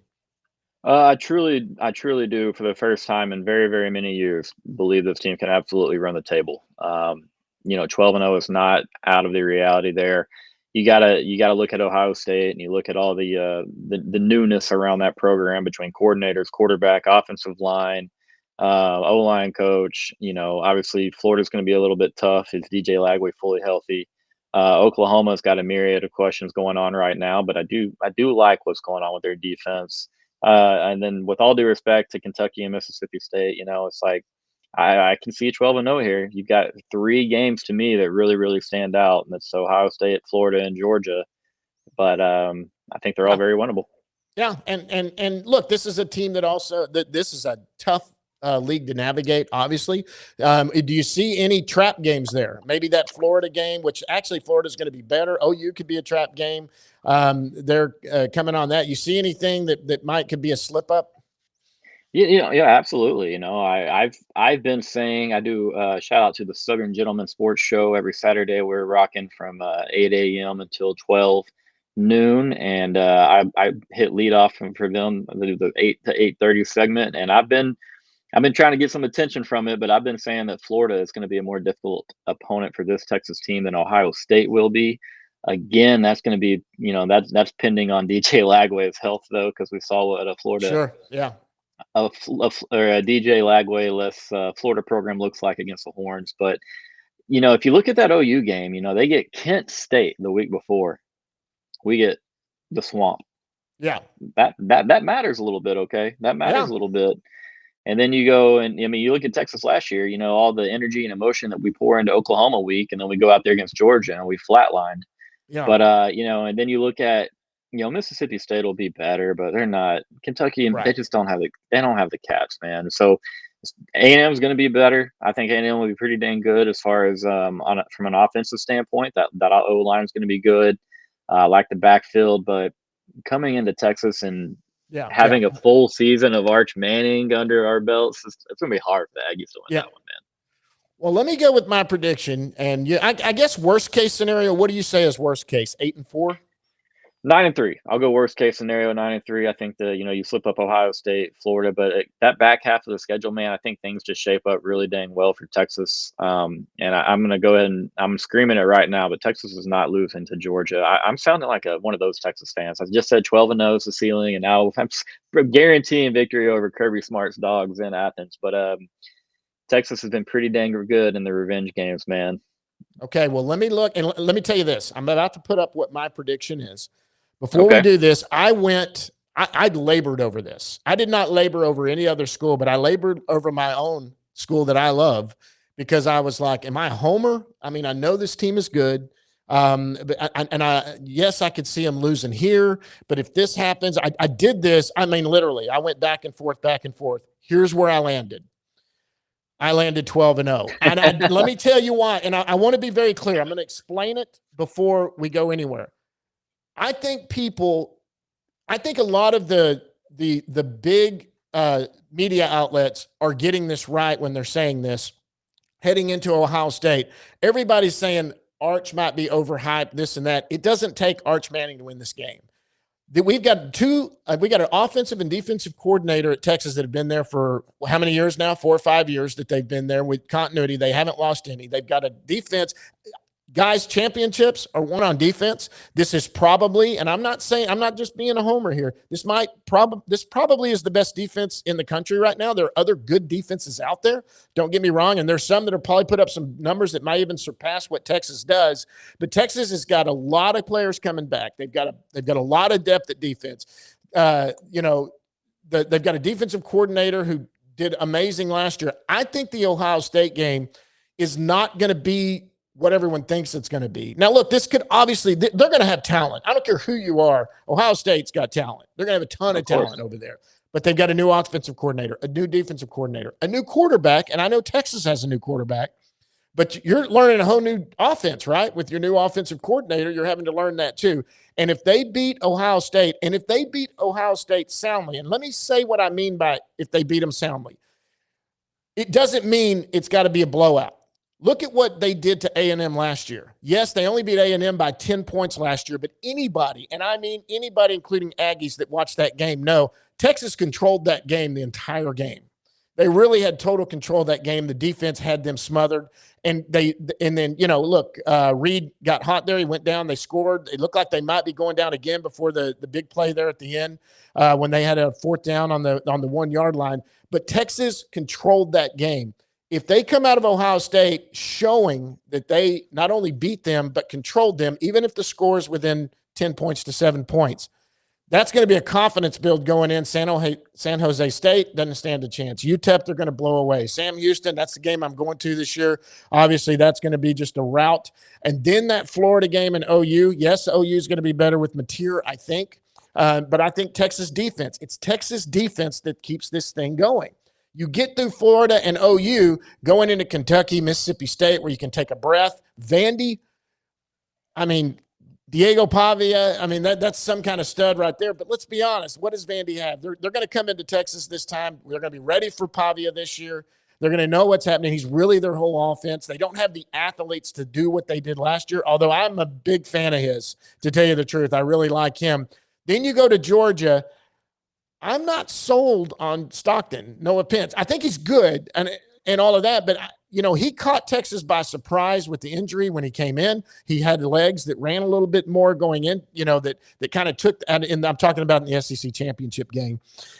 B: I truly do, for the first time in very, very many years, believe this team can absolutely run the table. 12-0 is not out of the reality there. You gotta look at Ohio State, and you look at all the newness around that program between coordinators, quarterback, offensive line, O-line coach. Obviously Florida's going to be a little bit tough. Is DJ Lagway fully healthy? Oklahoma's got a myriad of questions going on right now, but I do like what's going on with their defense. And then, with all due respect to Kentucky and Mississippi State, it's like I can see 12-0 here. You've got three games to me that really, really stand out, and it's Ohio State, Florida, and Georgia. But I think they're all
A: Yeah.
B: very winnable.
A: Yeah, and look, this is a team that this is a tough league to navigate. Obviously, do you see any trap games there? Maybe that Florida game, which actually Florida's going to be better. OU could be a trap game. They're coming on that. You see anything that could be a slip up?
B: Yeah, absolutely. I've been saying, I do shout out to the Southern Gentleman Sports Show every Saturday. We're rocking from 8 a.m. until 12 noon, and I hit lead off for them the 8 to 8:30 segment, and I've been trying to get some attention from it, but I've been saying that Florida is going to be a more difficult opponent for this Texas team than Ohio State will be. Again, that's going to be, that's pending on DJ Lagway's health, though, because we saw what a Florida
A: Sure. Yeah.
B: or a DJ Lagway-less Florida program looks like against the Horns. But if you look at that OU game, they get Kent State the week before. We get the Swamp.
A: Yeah.
B: That matters a little bit. Okay, that matters
A: Yeah.
B: a little bit. And then you go and you look at Texas last year. All the energy and emotion that we pour into Oklahoma week, and then we go out there against Georgia and we flatlined.
A: Yeah.
B: But and then you look at Mississippi State will be better, but they're not. Kentucky, they
A: Right.
B: just don't have the caps, man. So A&M is going to be better. I think A&M will be pretty dang good as far as from an offensive standpoint. That O line is going to be good. I like the backfield, but coming into Texas and
A: Yeah. Yeah.
B: having a full season of Arch Manning under our belts, it's going to be hard for the Aggies to win
A: Yeah.
B: that one, man.
A: Well, let me go with my prediction. And I guess worst case scenario, what do you say is worst case? 8-4?
B: 9-3. I'll go worst case scenario 9-3. I think that you slip up Ohio State, Florida, but that back half of the schedule, man, I think things just shape up really dang well for Texas. And I'm going to go ahead and I'm screaming it right now, but Texas is not losing to Georgia. I'm sounding like one of those Texas fans. I just said 12-0 is the ceiling, and now I'm guaranteeing victory over Kirby Smart's Dogs in Athens. But Texas has been pretty dang good in the revenge games, man.
A: Okay. Well, let me look and let me tell you this. I'm about to put up what my prediction is. Before we
B: Okay.
A: do this, I labored over this. I did not labor over any other school, but I labored over my own school that I love because I was like, am I a homer? I mean, I know this team is good. Yes, I could see them losing here, but if this happens, I did this. I mean, literally, I went back and forth, back and forth. Here's where I landed. I landed 12-0. And let me tell you why. And I want to be very clear. I'm going to explain it before we go anywhere. I think a lot of the big media outlets are getting this right when they're saying this. Heading into Ohio State, everybody's saying Arch might be overhyped, this and that. It doesn't take Arch Manning to win this game. We've got we got an offensive and defensive coordinator at Texas that have been there for how many years now? 4 or 5 years that they've been there with continuity. They haven't lost any. They've got a defense. Guys, championships are won on defense. This is probably, and I'm not just being a homer here. This probably is the best defense in the country right now. There are other good defenses out there. Don't get me wrong. And there's some that will probably put up some numbers that might even surpass what Texas does. But Texas has got a lot of players coming back. They've got a lot of depth at defense. They've got a defensive coordinator who did amazing last year. I think the Ohio State game is not going to be what everyone thinks it's going to be. Now, look, this could obviously, they're going to have talent. I don't care who you are. Ohio State's got talent. They're going to have a ton of talent over there. But they've got a new offensive coordinator, a new defensive coordinator, a new quarterback, and I know Texas has a new quarterback. But you're learning a whole new offense, right? With your new offensive coordinator, you're having to learn that too. And if they beat Ohio State, soundly, and let me say what I mean by if they beat them soundly, it doesn't mean it's got to be a blowout. Look at what they did to A&M last year. Yes, they only beat A&M by 10 points last year, but anybody, and I mean anybody, including Aggies that watched that game, know Texas controlled that game the entire game. They really had total control of that game. The defense had them smothered. And then, look, Reed got hot there. He went down. They scored. It looked like they might be going down again before the big play there at the end when they had a fourth down on the 1 yard line. But Texas controlled that game. If they come out of Ohio State showing that they not only beat them, but controlled them, even if the score is within 10 points to 7 points, that's going to be a confidence build going in. San Jose State doesn't stand a chance. UTEP, they're going to blow away. Sam Houston, that's the game I'm going to this year. Obviously, that's going to be just a rout. And then that Florida game in OU. Yes, OU is going to be better with Mateer, I think. But I think Texas defense. It's Texas defense that keeps this thing going. You get through Florida and OU, going into Kentucky, Mississippi State, where you can take a breath. Vandy, I mean, Diego Pavia, I mean, that's some kind of stud right there. But let's be honest, what does Vandy have? They're going to come into Texas this time. They're going to be ready for Pavia this year. They're going to know what's happening. He's really their whole offense. They don't have the athletes to do what they did last year, although I'm a big fan of his, to tell you the truth. I really like him. Then you go to Georgia. I'm not sold on Stockton. No offense. I think he's good and all of that, but he caught Texas by surprise with the injury when he came in. He had legs that ran a little bit more going in, that kind of took, and I'm talking about in the SEC championship game,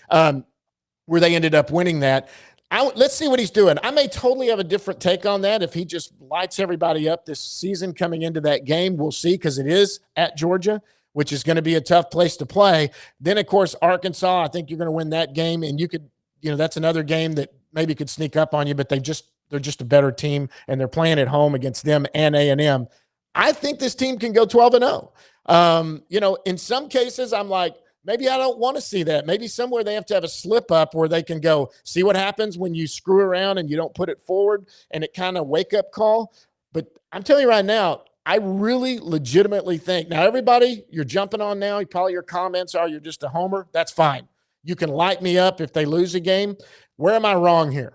A: where they ended up winning that. Let's see what he's doing. I may totally have a different take on that if he just lights everybody up this season coming into that game. We'll see, because it is at Georgia, which is going to be a tough place to play. Then, of course, Arkansas, I think you're going to win that game. And you could, that's another game that maybe could sneak up on you, but they're just a better team, and they're playing at home against them and A&M. I think this team can go 12-0. In some cases, I'm like, maybe I don't want to see that. Maybe somewhere they have to have a slip up where they can go, see what happens when you screw around and you don't put it forward and it kind of wake up call. But I'm telling you right now, I really legitimately think now, everybody you're jumping on now, probably your comments are you're just a homer. That's fine. You can light me up if they lose a game. Where am I wrong here?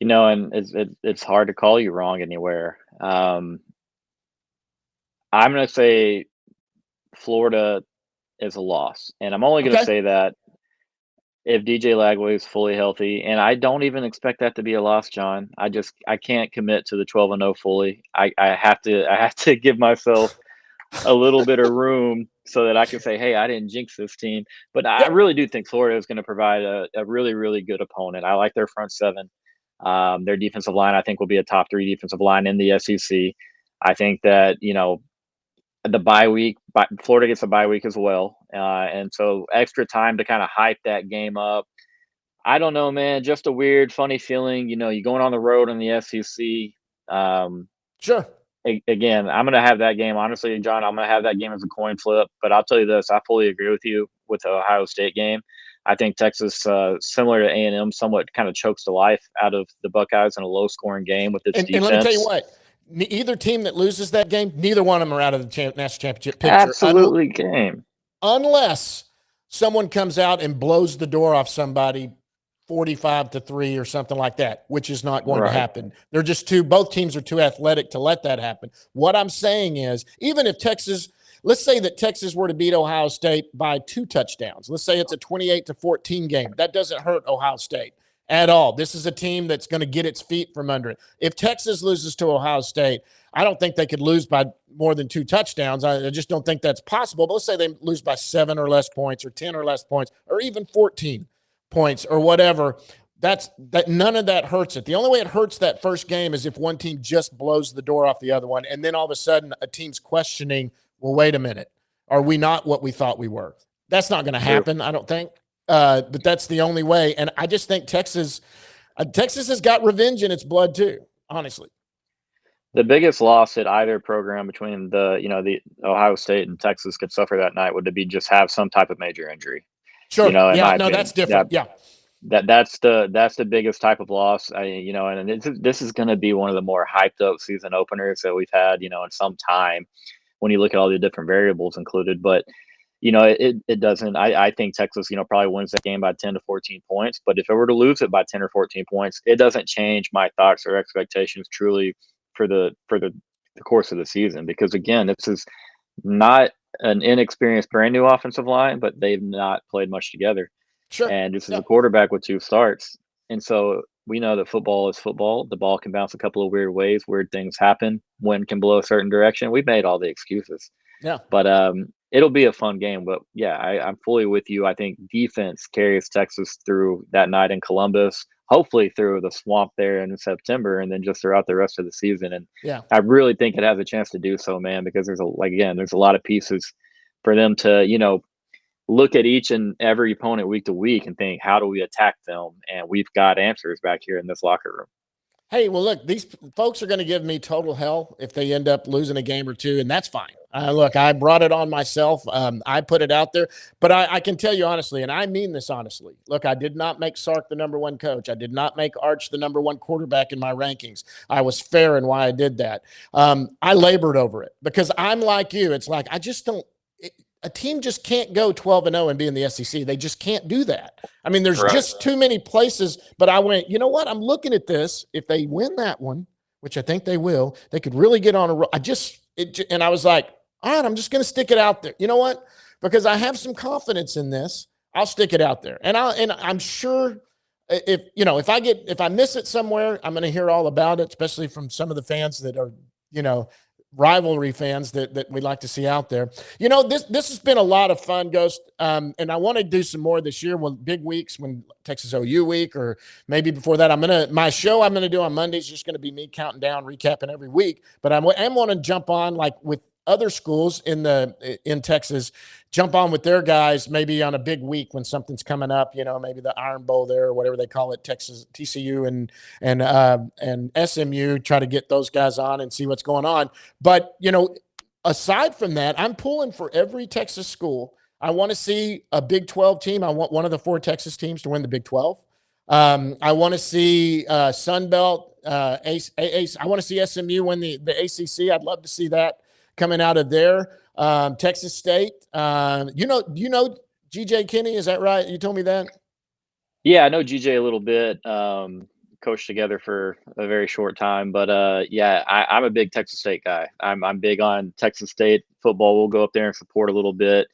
B: And it's hard to call you wrong anywhere. I'm going to say Florida is a loss, and I'm only going to
A: Okay.
B: say that if DJ Lagway is fully healthy, and I don't even expect that to be a loss, John. I can't commit to the 12-0 fully. I have to give myself a little bit of room so that I can say, hey, I didn't jinx this team. But I
A: Yep.
B: really do think Florida is going to provide a really, really good opponent. I like their front seven. Their defensive line, I think, will be a top 3 defensive line in the SEC. I think that, the bye week, Florida gets a bye week as well. And so extra time to kind of hype that game up. I don't know, man. Just a weird, funny feeling. You're going on the road in the SEC.
A: Sure.
B: Again, I'm going to have that game. Honestly, John, I'm going to have that game as a coin flip. But I'll tell you this: I fully agree with you with the Ohio State game. I think Texas, similar to A&M, somewhat kind of chokes the life out of the Buckeyes in a low-scoring game with its
A: And let me tell you
B: defense.
A: what, either team that loses that game, neither one of them are out of the national championship picture
B: Absolutely, game.
A: unless someone comes out and blows the door off somebody 45-3 or something like that, which is not going to
B: Right.
A: happen. They're just both teams are too athletic to let that happen. What I'm saying is, even if Texas, let's say that Texas were to beat Ohio State by 2 touchdowns. Let's say it's a 28-14 game. That doesn't hurt Ohio State at all. This is a team that's going to get its feet from under it. If Texas loses to Ohio State, I don't think they could lose by more than 2 touchdowns. I just don't think that's possible. But let's say they lose by 7 or less points, or 10 or less points, or even 14 points or whatever. That none of that hurts it. The only way it hurts that first game is if one team just blows the door off the other one, and then all of a sudden a team's questioning, well, wait a minute, are we not what we thought we were? That's not going to happen, I don't think. But that's the only way. And I just think Texas has got revenge in its blood too, honestly.
B: The biggest loss that either program between the Ohio State and Texas could suffer that night would be just have some type of major injury.
A: Sure.
B: In
A: Yeah.
B: my
A: No,
B: opinion,
A: that's different. Yeah.
B: that's the biggest type of loss. And this is going to be one of the more hyped up season openers that we've had, in some time when you look at all the different variables included. But it doesn't. I think Texas, probably wins that game by 10 to 14 points. But if it were to lose it by 10 or 14 points, it doesn't change my thoughts or expectations truly for the course of the season. Because again, this is not an inexperienced brand new offensive line, but they've not played much together.
A: Sure.
B: And this is
A: Yeah.
B: a quarterback with 2 starts. And so we know that football is football. The ball can bounce a couple of weird ways. Weird things happen. Wind can blow a certain direction. We've made all the excuses.
A: Yeah.
B: But it'll be a fun game. But yeah, I'm fully with you. I think defense carries Texas through that night in Columbus, hopefully through the swamp there in September, and then just throughout the rest of the season. And
A: Yeah.
B: I really think it has a chance to do so, man, because there's a lot of pieces for them to, look at each and every opponent week to week and think, how do we attack them? And we've got answers back here in this locker room.
A: Hey, well, look, these folks are going to give me total hell if they end up losing a game or two, and that's fine. Look, I brought it on myself. I put it out there, but I can tell you honestly, and I mean this honestly. Look, I did not make Sark the number 1 coach. I did not make Arch the number 1 quarterback in my rankings. I was fair in why I did that. I labored over it because I'm like you. It's like I just don't. A team just can't go 12-0 and be in the SEC. They just can't do that. I mean, there's just too many places. But I went, you know what? I'm looking at this. If they win that one, which I think they will, they could really get on a roll. And I was like, all right, I'm just going to stick it out there. You know what? Because I have some confidence in this, I'll stick it out there. And I'm sure if I miss it somewhere, I'm going to hear all about it, especially from some of the fans that are, rivalry fans that we like to see out there. This has been a lot of fun, Ghost. And I want to do some more this year when big weeks, when Texas OU week, or maybe before that. My show I'm going to do on Mondays is just going to be me counting down, recapping every week. But I'm going to jump on like with other schools in Texas, jump on with their guys maybe on a big week when something's coming up, maybe the Iron Bowl there or whatever they call it, Texas, TCU and SMU, try to get those guys on and see what's going on. But, aside from that, I'm pulling for every Texas school. I want to see a Big 12 team. I want one of the 4 Texas teams to win the Big 12. I want to see Sun Belt, I want to see SMU win the ACC. I'd love to see that coming out of there. Texas State. You know GJ Kinney, is that right? You told me that?
B: Yeah, I know GJ a little bit. Coached together for a very short time, but yeah, I'm a big Texas State guy. I'm big on Texas State football. We'll go up there and support a little bit.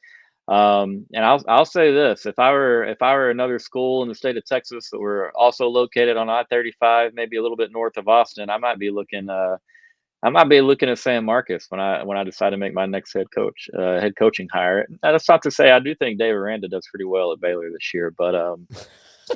B: And I'll say this: if I were another school in the state of Texas that were also located on I-35, maybe a little bit north of Austin, I might be looking at San Marcos when I decide to make my next head coaching hire. And that's not to say I do think Dave Aranda does pretty well at Baylor this year, but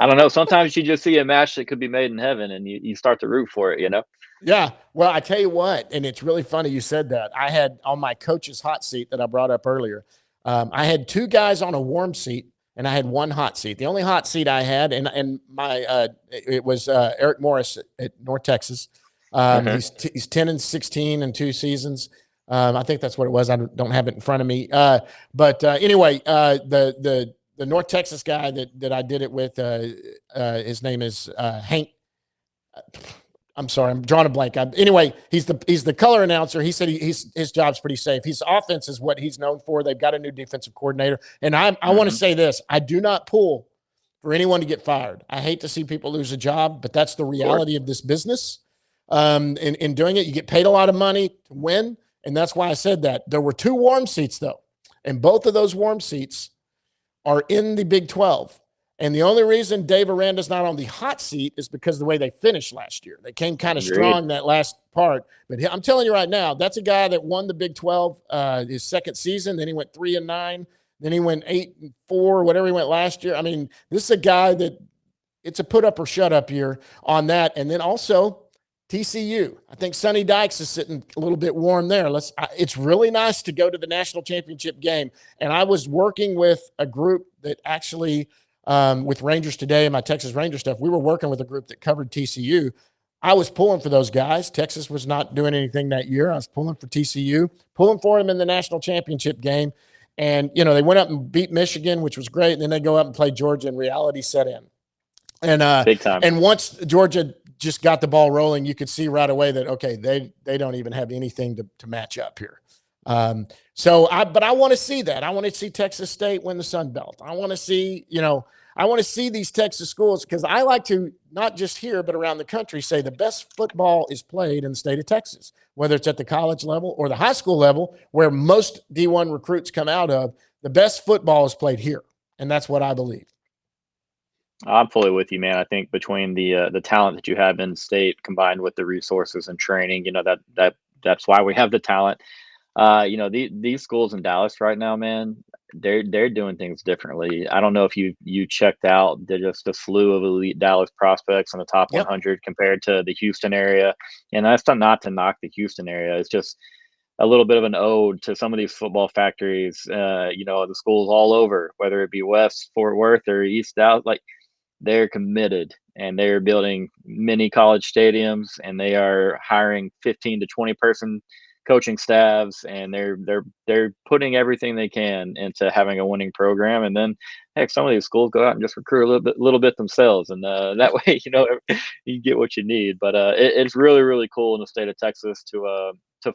B: I don't know. Sometimes you just see a match that could be made in heaven, and you start to root for it. You know.
A: Yeah. Well, I tell you what, and it's really funny you said that. I had on my coach's hot seat that I brought up earlier, I had 2 guys on a warm seat and I had 1 hot seat. The only hot seat I had, and my it was Eric Morris at North Texas.
B: Uh-huh.
A: He's 10-16 in 2 seasons. I think that's what it was. I don't have it in front of me. But anyway, the North Texas guy that I did it with, his name is Hank. I'm sorry, I'm drawing a blank. Anyway, he's the color announcer. He said his job's pretty safe. His offense is what he's known for. They've got a new defensive coordinator, and I want to
B: Hmm.
A: say this: I do not pull for anyone to get fired. I hate to see people lose a job, but that's the
B: Of course.
A: reality of this business. In doing it, you get paid a lot of money to win, and that's why I said that. There were 2 warm seats though, and both of those warm seats are in the Big 12. And the only reason Dave Aranda's not on the hot seat is because of the way they finished last year. They came kind of
B: Agreed.
A: strong that last part. But I'm telling you right now, that's a guy that won the Big 12 his second season. Then he went 3-9. Then he went 8-4, whatever he went last year. I mean, this is a guy that it's a put up or shut up year on that. And then also TCU. I think Sonny Dykes is sitting a little bit warm there. It's really nice to go to the national championship game. And I was working with a group that actually with Rangers Today and my Texas Ranger stuff, we were working with a group that covered TCU. I was pulling for those guys. Texas was not doing anything that year. I was pulling for TCU, pulling for them in the national championship game. And, they went up and beat Michigan, which was great. And then they go up and play Georgia, and reality set in. And
B: Big time.
A: and once Georgia just got the ball rolling, you could see right away that, okay, they don't even have anything to match up here. But I want to see that. I want to see Texas State win the Sun Belt. I want to see, I want to see these Texas schools because I like to not just here, but around the country say the best football is played in the state of Texas, whether it's at the college level or the high school level where most D1 recruits come out of. The best football is played here. And that's what I believe.
B: I'm fully with you, man. I think between the talent that you have in state combined with the resources and training, that's why we have the talent. These schools in Dallas right now, man, they're doing things differently. I don't know if you checked out just a slew of elite Dallas prospects in the top
A: Yep.
B: 100 compared to the Houston area, and that's not to knock the Houston area. It's just a little bit of an ode to some of these football factories. The schools all over, whether it be West Fort Worth or East Dallas, like they're committed and they're building mini college stadiums and they are hiring 15 to 20 person coaching staffs and they're putting everything they can into having a winning program. And then heck, some of these schools go out and just recruit a little bit themselves, and that
A: Yep.
B: way you get what you need. But it's really really cool in the state of Texas to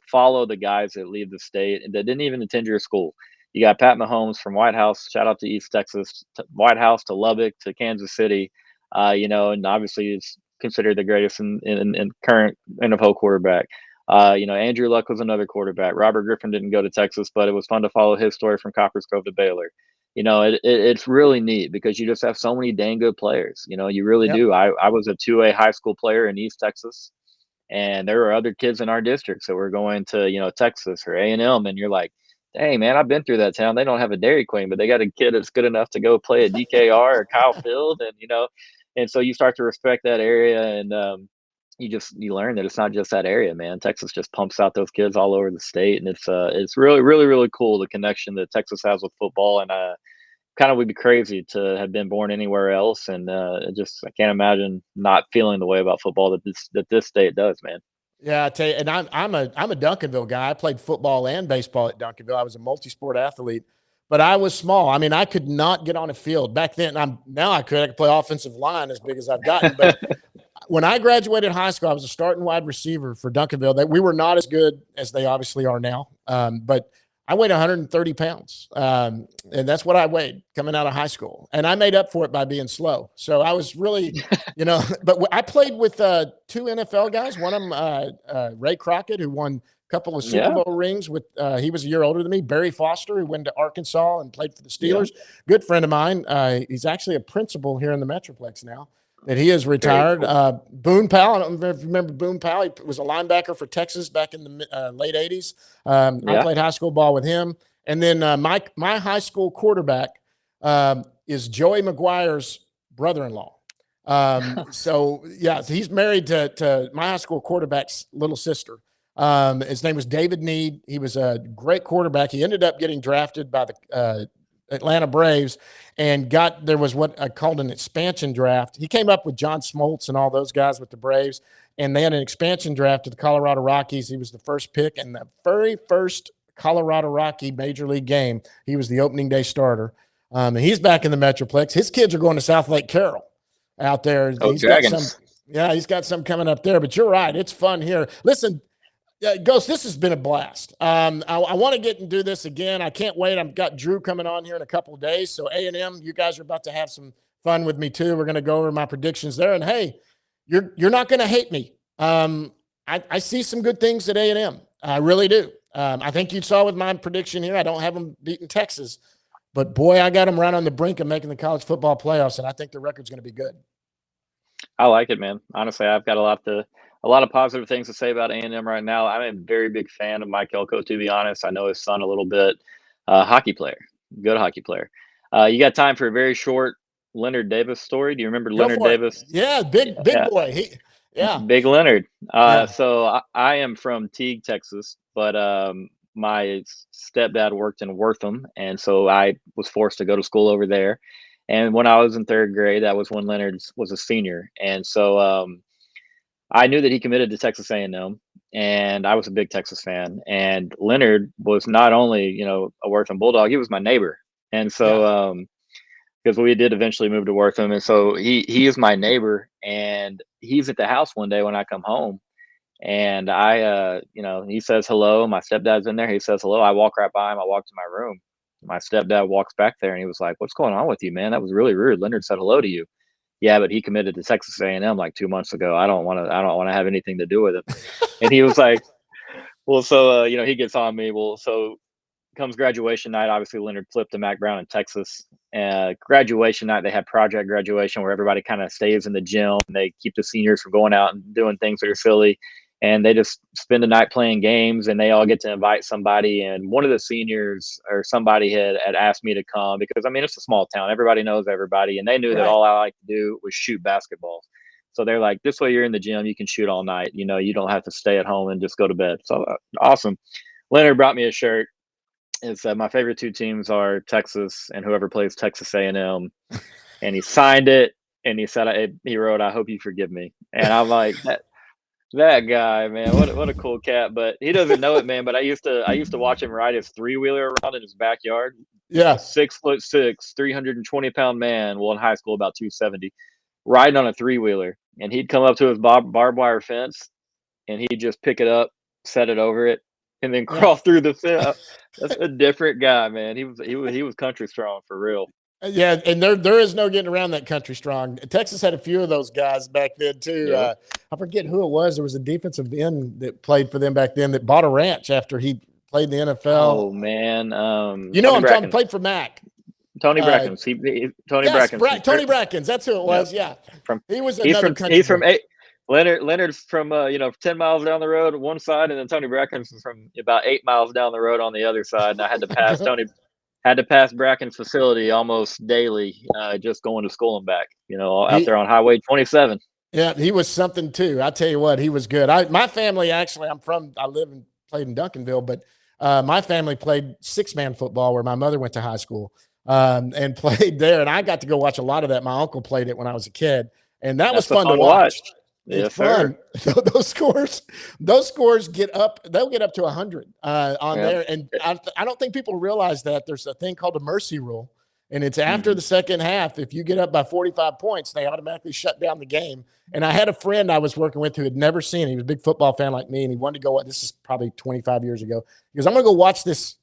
B: follow the guys that leave the state that didn't even attend your school. You got Pat Mahomes from White House. Shout out to East Texas, White House to Lubbock to Kansas City. And obviously it's considered the greatest in current NFL quarterback. Andrew Luck was another quarterback. Robert Griffin didn't go to Texas, but it was fun to follow his story from Copperas Cove to Baylor. It's really neat because you just have so many dang good players. You really
A: Yep.
B: do. I was a 2A high school player in East Texas, and there were other kids in our districts that were going to Texas or A&M, and you're like, dang man, I've been through that town. They don't have a Dairy Queen, but they got a kid that's good enough to go play at DKR or Kyle Field, and so you start to respect that area, and you learn that it's not just that area, man. Texas just pumps out those kids all over the state, and it's really really really cool the connection that Texas has with football, and kind of would be crazy to have been born anywhere else, and I can't imagine not feeling the way about football that this state does, man.
A: Yeah, I tell you, and I'm a Duncanville guy. I played football and baseball at Duncanville. I was a multi-sport athlete, but I was small. I mean, I could not get on a field back then. Now I could play offensive line as big as I've gotten. But when I graduated high school, I was a starting wide receiver for Duncanville. That we were not as good as they obviously are now. But I weighed 130 pounds, and that's what I weighed coming out of high school. And I made up for it by being slow. So I was really, but I played with two NFL guys. One of them, Ray Crockett, who won a couple of Super
B: Yeah.
A: Bowl rings with. He was a year older than me. Barry Foster, who went to Arkansas and played for the
B: Yeah.
A: Steelers. Good friend of mine. He's actually a principal here in the Metroplex now. That he is retired.
B: Cool.
A: Boone Powell, I don't know if you remember Boone Powell. He was a linebacker for Texas back in the late 80s. I played high school ball with him. And then my high school quarterback is Joey McGuire's brother-in-law. So, yeah, he's married to my high school quarterback's little sister. His name was David Need. He was a great quarterback. He ended up getting drafted by the Atlanta Braves and there was what I called an expansion draft. He came up with John Smoltz and all those guys with the Braves, and they had an expansion draft to the Colorado Rockies. He was the first pick, and the very first Colorado Rocky major league game, he was the opening day starter. And he's back in the Metroplex. His kids are going to South Lake Carroll out there.
B: Oh, Dragons.
A: He's got some coming up there, but you're right. It's fun here. Listen, Ghost, this has been a blast. I want to get and do this again. I can't wait. I've got Drew coming on here in a couple of days. So A&M, you guys are about to have some fun with me too. We're going to go over my predictions there. And hey, you're not going to hate me. I see some good things at A&M. I really do. I think you saw with my prediction here. I don't have them beating Texas, but boy, I got them right on the brink of making the college football playoffs, and I think the record's going to be good.
B: I like it, man. Honestly, I've got a lot of positive things to say about A&M right now. I'm a very big fan of Mike Elko, to be honest. I know his son a little bit. Hockey player, good hockey player. You got time for a very short Leonard Davis story? Do you remember Leonard Davis?
A: Yeah, big boy.
B: Big Leonard.
A: Yeah.
B: So I am from Teague, Texas, but my stepdad worked in Wortham, and so I was forced to go to school over there. And when I was in third grade, that was when Leonard was a senior, and so I knew that he committed to Texas A&M, and I was a big Texas fan. And Leonard was not only a Wortham Bulldog, he was my neighbor, and so because we did eventually move to Wortham, and so he is my neighbor, and he's at the house one day when I come home, and I he says hello. My stepdad's in there. He says hello. I walk right by him. I walk to my room. My stepdad walks back there, and he was like, "What's going on with you, man? That was really rude. Leonard said hello to you." Yeah, but he committed to Texas A&M like 2 months ago. I don't want to have anything to do with it. And he was like, well, so he gets on me. Well, so comes graduation night. Obviously, Leonard flipped to Mac Brown in Texas. Graduation night, they had project graduation where everybody kind of stays in the gym and they keep the seniors from going out and doing things that are silly. And they just spend the night playing games, and they all get to invite somebody. And one of the seniors or somebody had asked me to come because, I mean, it's a small town. Everybody knows everybody. And they knew that all I like to do was shoot basketballs. So they're like, this way you're in the gym, you can shoot all night. You don't have to stay at home and just go to bed. So awesome. Leonard brought me a shirt. It's my favorite two teams are Texas and whoever plays Texas A&M. And he signed it, and he said, he wrote, "I hope you forgive me." And I'm like, that guy, man, what a cool cat. But he doesn't know it, man. But I used to watch him ride his three-wheeler around in his backyard.
A: Yeah.
B: 6'6", 320-pound man. Well, in high school, about 270, riding on a three-wheeler. And he'd come up to his barbed wire fence, and he'd just pick it up, set it over it, and then crawl through the fence. That's a different guy, man. He was country strong for real.
A: Yeah, and there is no getting around that country strong. Texas had a few of those guys back then too.
B: Yeah.
A: I forget who it was. There was a defensive end that played for them back then that bought a ranch after he played in the NFL.
B: Oh man,
A: I'm talking. Played for Mac.
B: Tony Brackens. Tony Brackens.
A: Tony Brackens. That's who it was. Yeah. He was another country.
B: He's from Leonard's from 10 miles down the road on one side, and then Tony Brackens is from about 8 miles down the road on the other side. And I had to pass Bracken's facility almost daily, just going to school and back, out there on Highway 27.
A: Yeah, he was something too. I tell you what, he was good. My family, actually, played in Duncanville, but my family played six-man football where my mother went to high school and played there. And I got to go watch a lot of that. My uncle played it when I was a kid, and that was fun to watch. It's
B: Yes, sir.
A: fun. Those scores get up. They'll get up to 100 on
B: Yep.
A: there. And I don't think people realize that there's a thing called a mercy rule. And it's after
B: Mhm.
A: the second half. If you get up by 45 points, they automatically shut down the game. And I had a friend I was working with who had never seen it. He was a big football fan like me. And he wanted to go. This is probably 25 years ago. He goes, I'm going to go watch this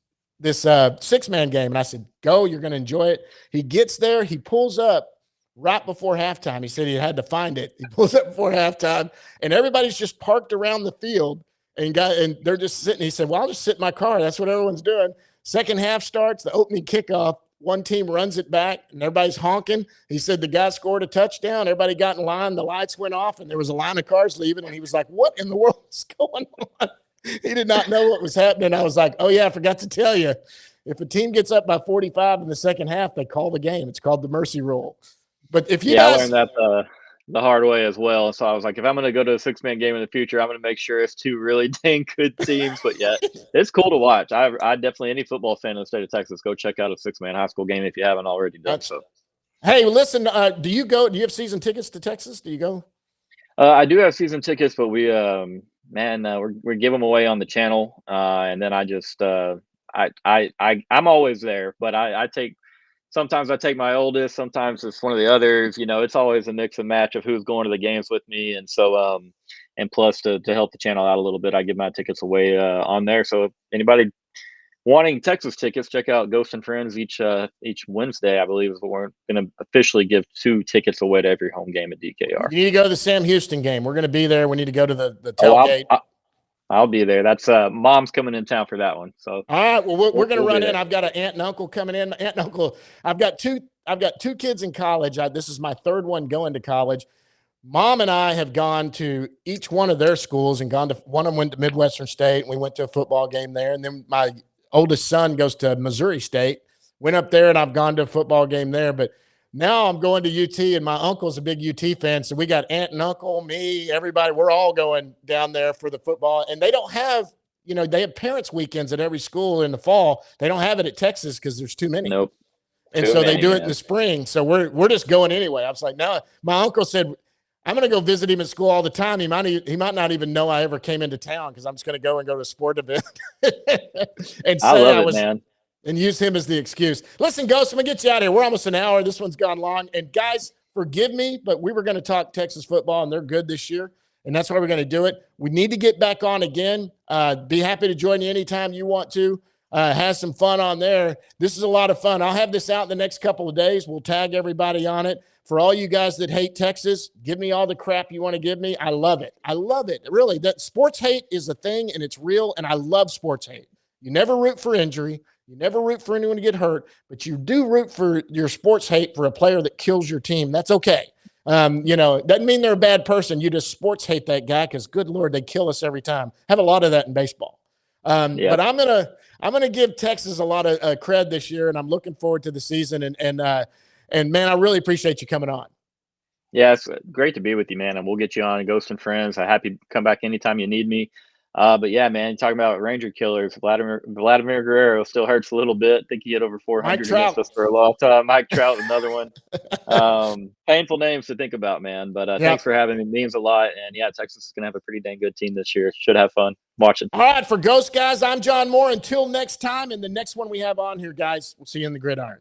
A: six-man game. And I said, go, you're going to enjoy it. He gets there. He pulls up right before halftime. He said he had to find it. He pulls up before halftime, and everybody's just parked around the field, and they're just sitting. He said, well, I'll just sit in my car. That's what everyone's doing. Second half starts, the opening kickoff. One team runs it back, and everybody's honking. He said the guy scored a touchdown. Everybody got in line. The lights went off, and there was a line of cars leaving, and he was like, what in the world is going on? He did not know what was happening. I was like, oh, yeah, I forgot to tell you. If a team gets up by 45 in the second half, they call the game. It's called the mercy rule. But if you
B: Yeah, I
A: guys,
B: learned that the hard way as well. So I was like, if I'm going to go to a six-man game in the future, I'm going to make sure it's two really dang good teams. But yeah, it's cool to watch. I definitely, any football fan in the state of Texas, go check out a six-man high school game if you haven't already done so.
A: Hey, listen, do you have season tickets to Texas? Do you go?
B: I do have season tickets, but we give them away on the channel, and then I just I'm always there, but I take. Sometimes I take my oldest, sometimes it's one of the others. It's always a mix and match of who's going to the games with me, and so and plus to help the channel out a little bit, I give my tickets away on there. So if anybody wanting Texas tickets, check out Ghost and Friends each Wednesday, I believe, is what we're going to officially give 2 tickets away to every home game at DKR.
A: You need to go to the Sam Houston game. We're going to be there. We need to go to the
B: Oh,
A: tailgate.
B: I'll be there. That's Mom's coming in town for that one. So
A: all right. Well, we're going to run in.
B: there.
A: I've got an aunt and uncle coming in. Aunt and uncle. I've got two kids in college. This is my third one going to college. Mom and I have gone to each one of their schools and gone to one of them went to Midwestern State. And we went to a football game there. And then my oldest son goes to Missouri State. Went up there and I've gone to a football game there. But now I'm going to UT, and my uncle's a big UT fan. So we got aunt and uncle, me, everybody. We're all going down there for the football. And they don't have, they have parents' weekends at every school in the fall. They don't have it at Texas because there's too many.
B: Nope.
A: And so they do it in the spring. So we're just going anyway. I was like, no, my uncle said, I'm going to go visit him at school all the time. He might not even know I ever came into town because I'm just going to go to a sport event and say I was, man. And use him as the excuse. Listen, Ghost, I'm going to get you out of here. We're almost an hour. This one's gone long. And guys, forgive me, but we were going to talk Texas football, and they're good this year. And that's why we're going to do it. We need to get back on again. Be happy to join you anytime you want to. Have some fun on there. This is a lot of fun. I'll have this out in the next couple of days. We'll tag everybody on it. For all you guys that hate Texas, give me all the crap you want to give me. I love it. I love it. Really, that sports hate is a thing, and it's real, and I love sports hate. You never root for injury. You never root for anyone to get hurt, but you do root for your sports hate for a player that kills your team. That's okay. It doesn't mean they're a bad person. You just sports hate that guy because, good Lord, they kill us every time. Have a lot of that in baseball. But I'm gonna give Texas a lot of cred this year, and I'm looking forward to the season. And man, I really appreciate you coming on.
B: Yeah, it's great to be with you, man. And we'll get you on Ghost and Friends. I'm happy to come back anytime you need me. But yeah, man, talking about Ranger killers, Vladimir Guerrero still hurts a little bit. I think he hit over 400 against us for a long time. Mike Trout, another one. Painful names to think about, man. But thanks for having me. It means a lot. And yeah, Texas is going to have a pretty dang good team this year. Should have fun watching.
A: All right, for Ghost guys, I'm John Moore. Until next time, and the next one we have on here, guys, we'll see you in the gridiron.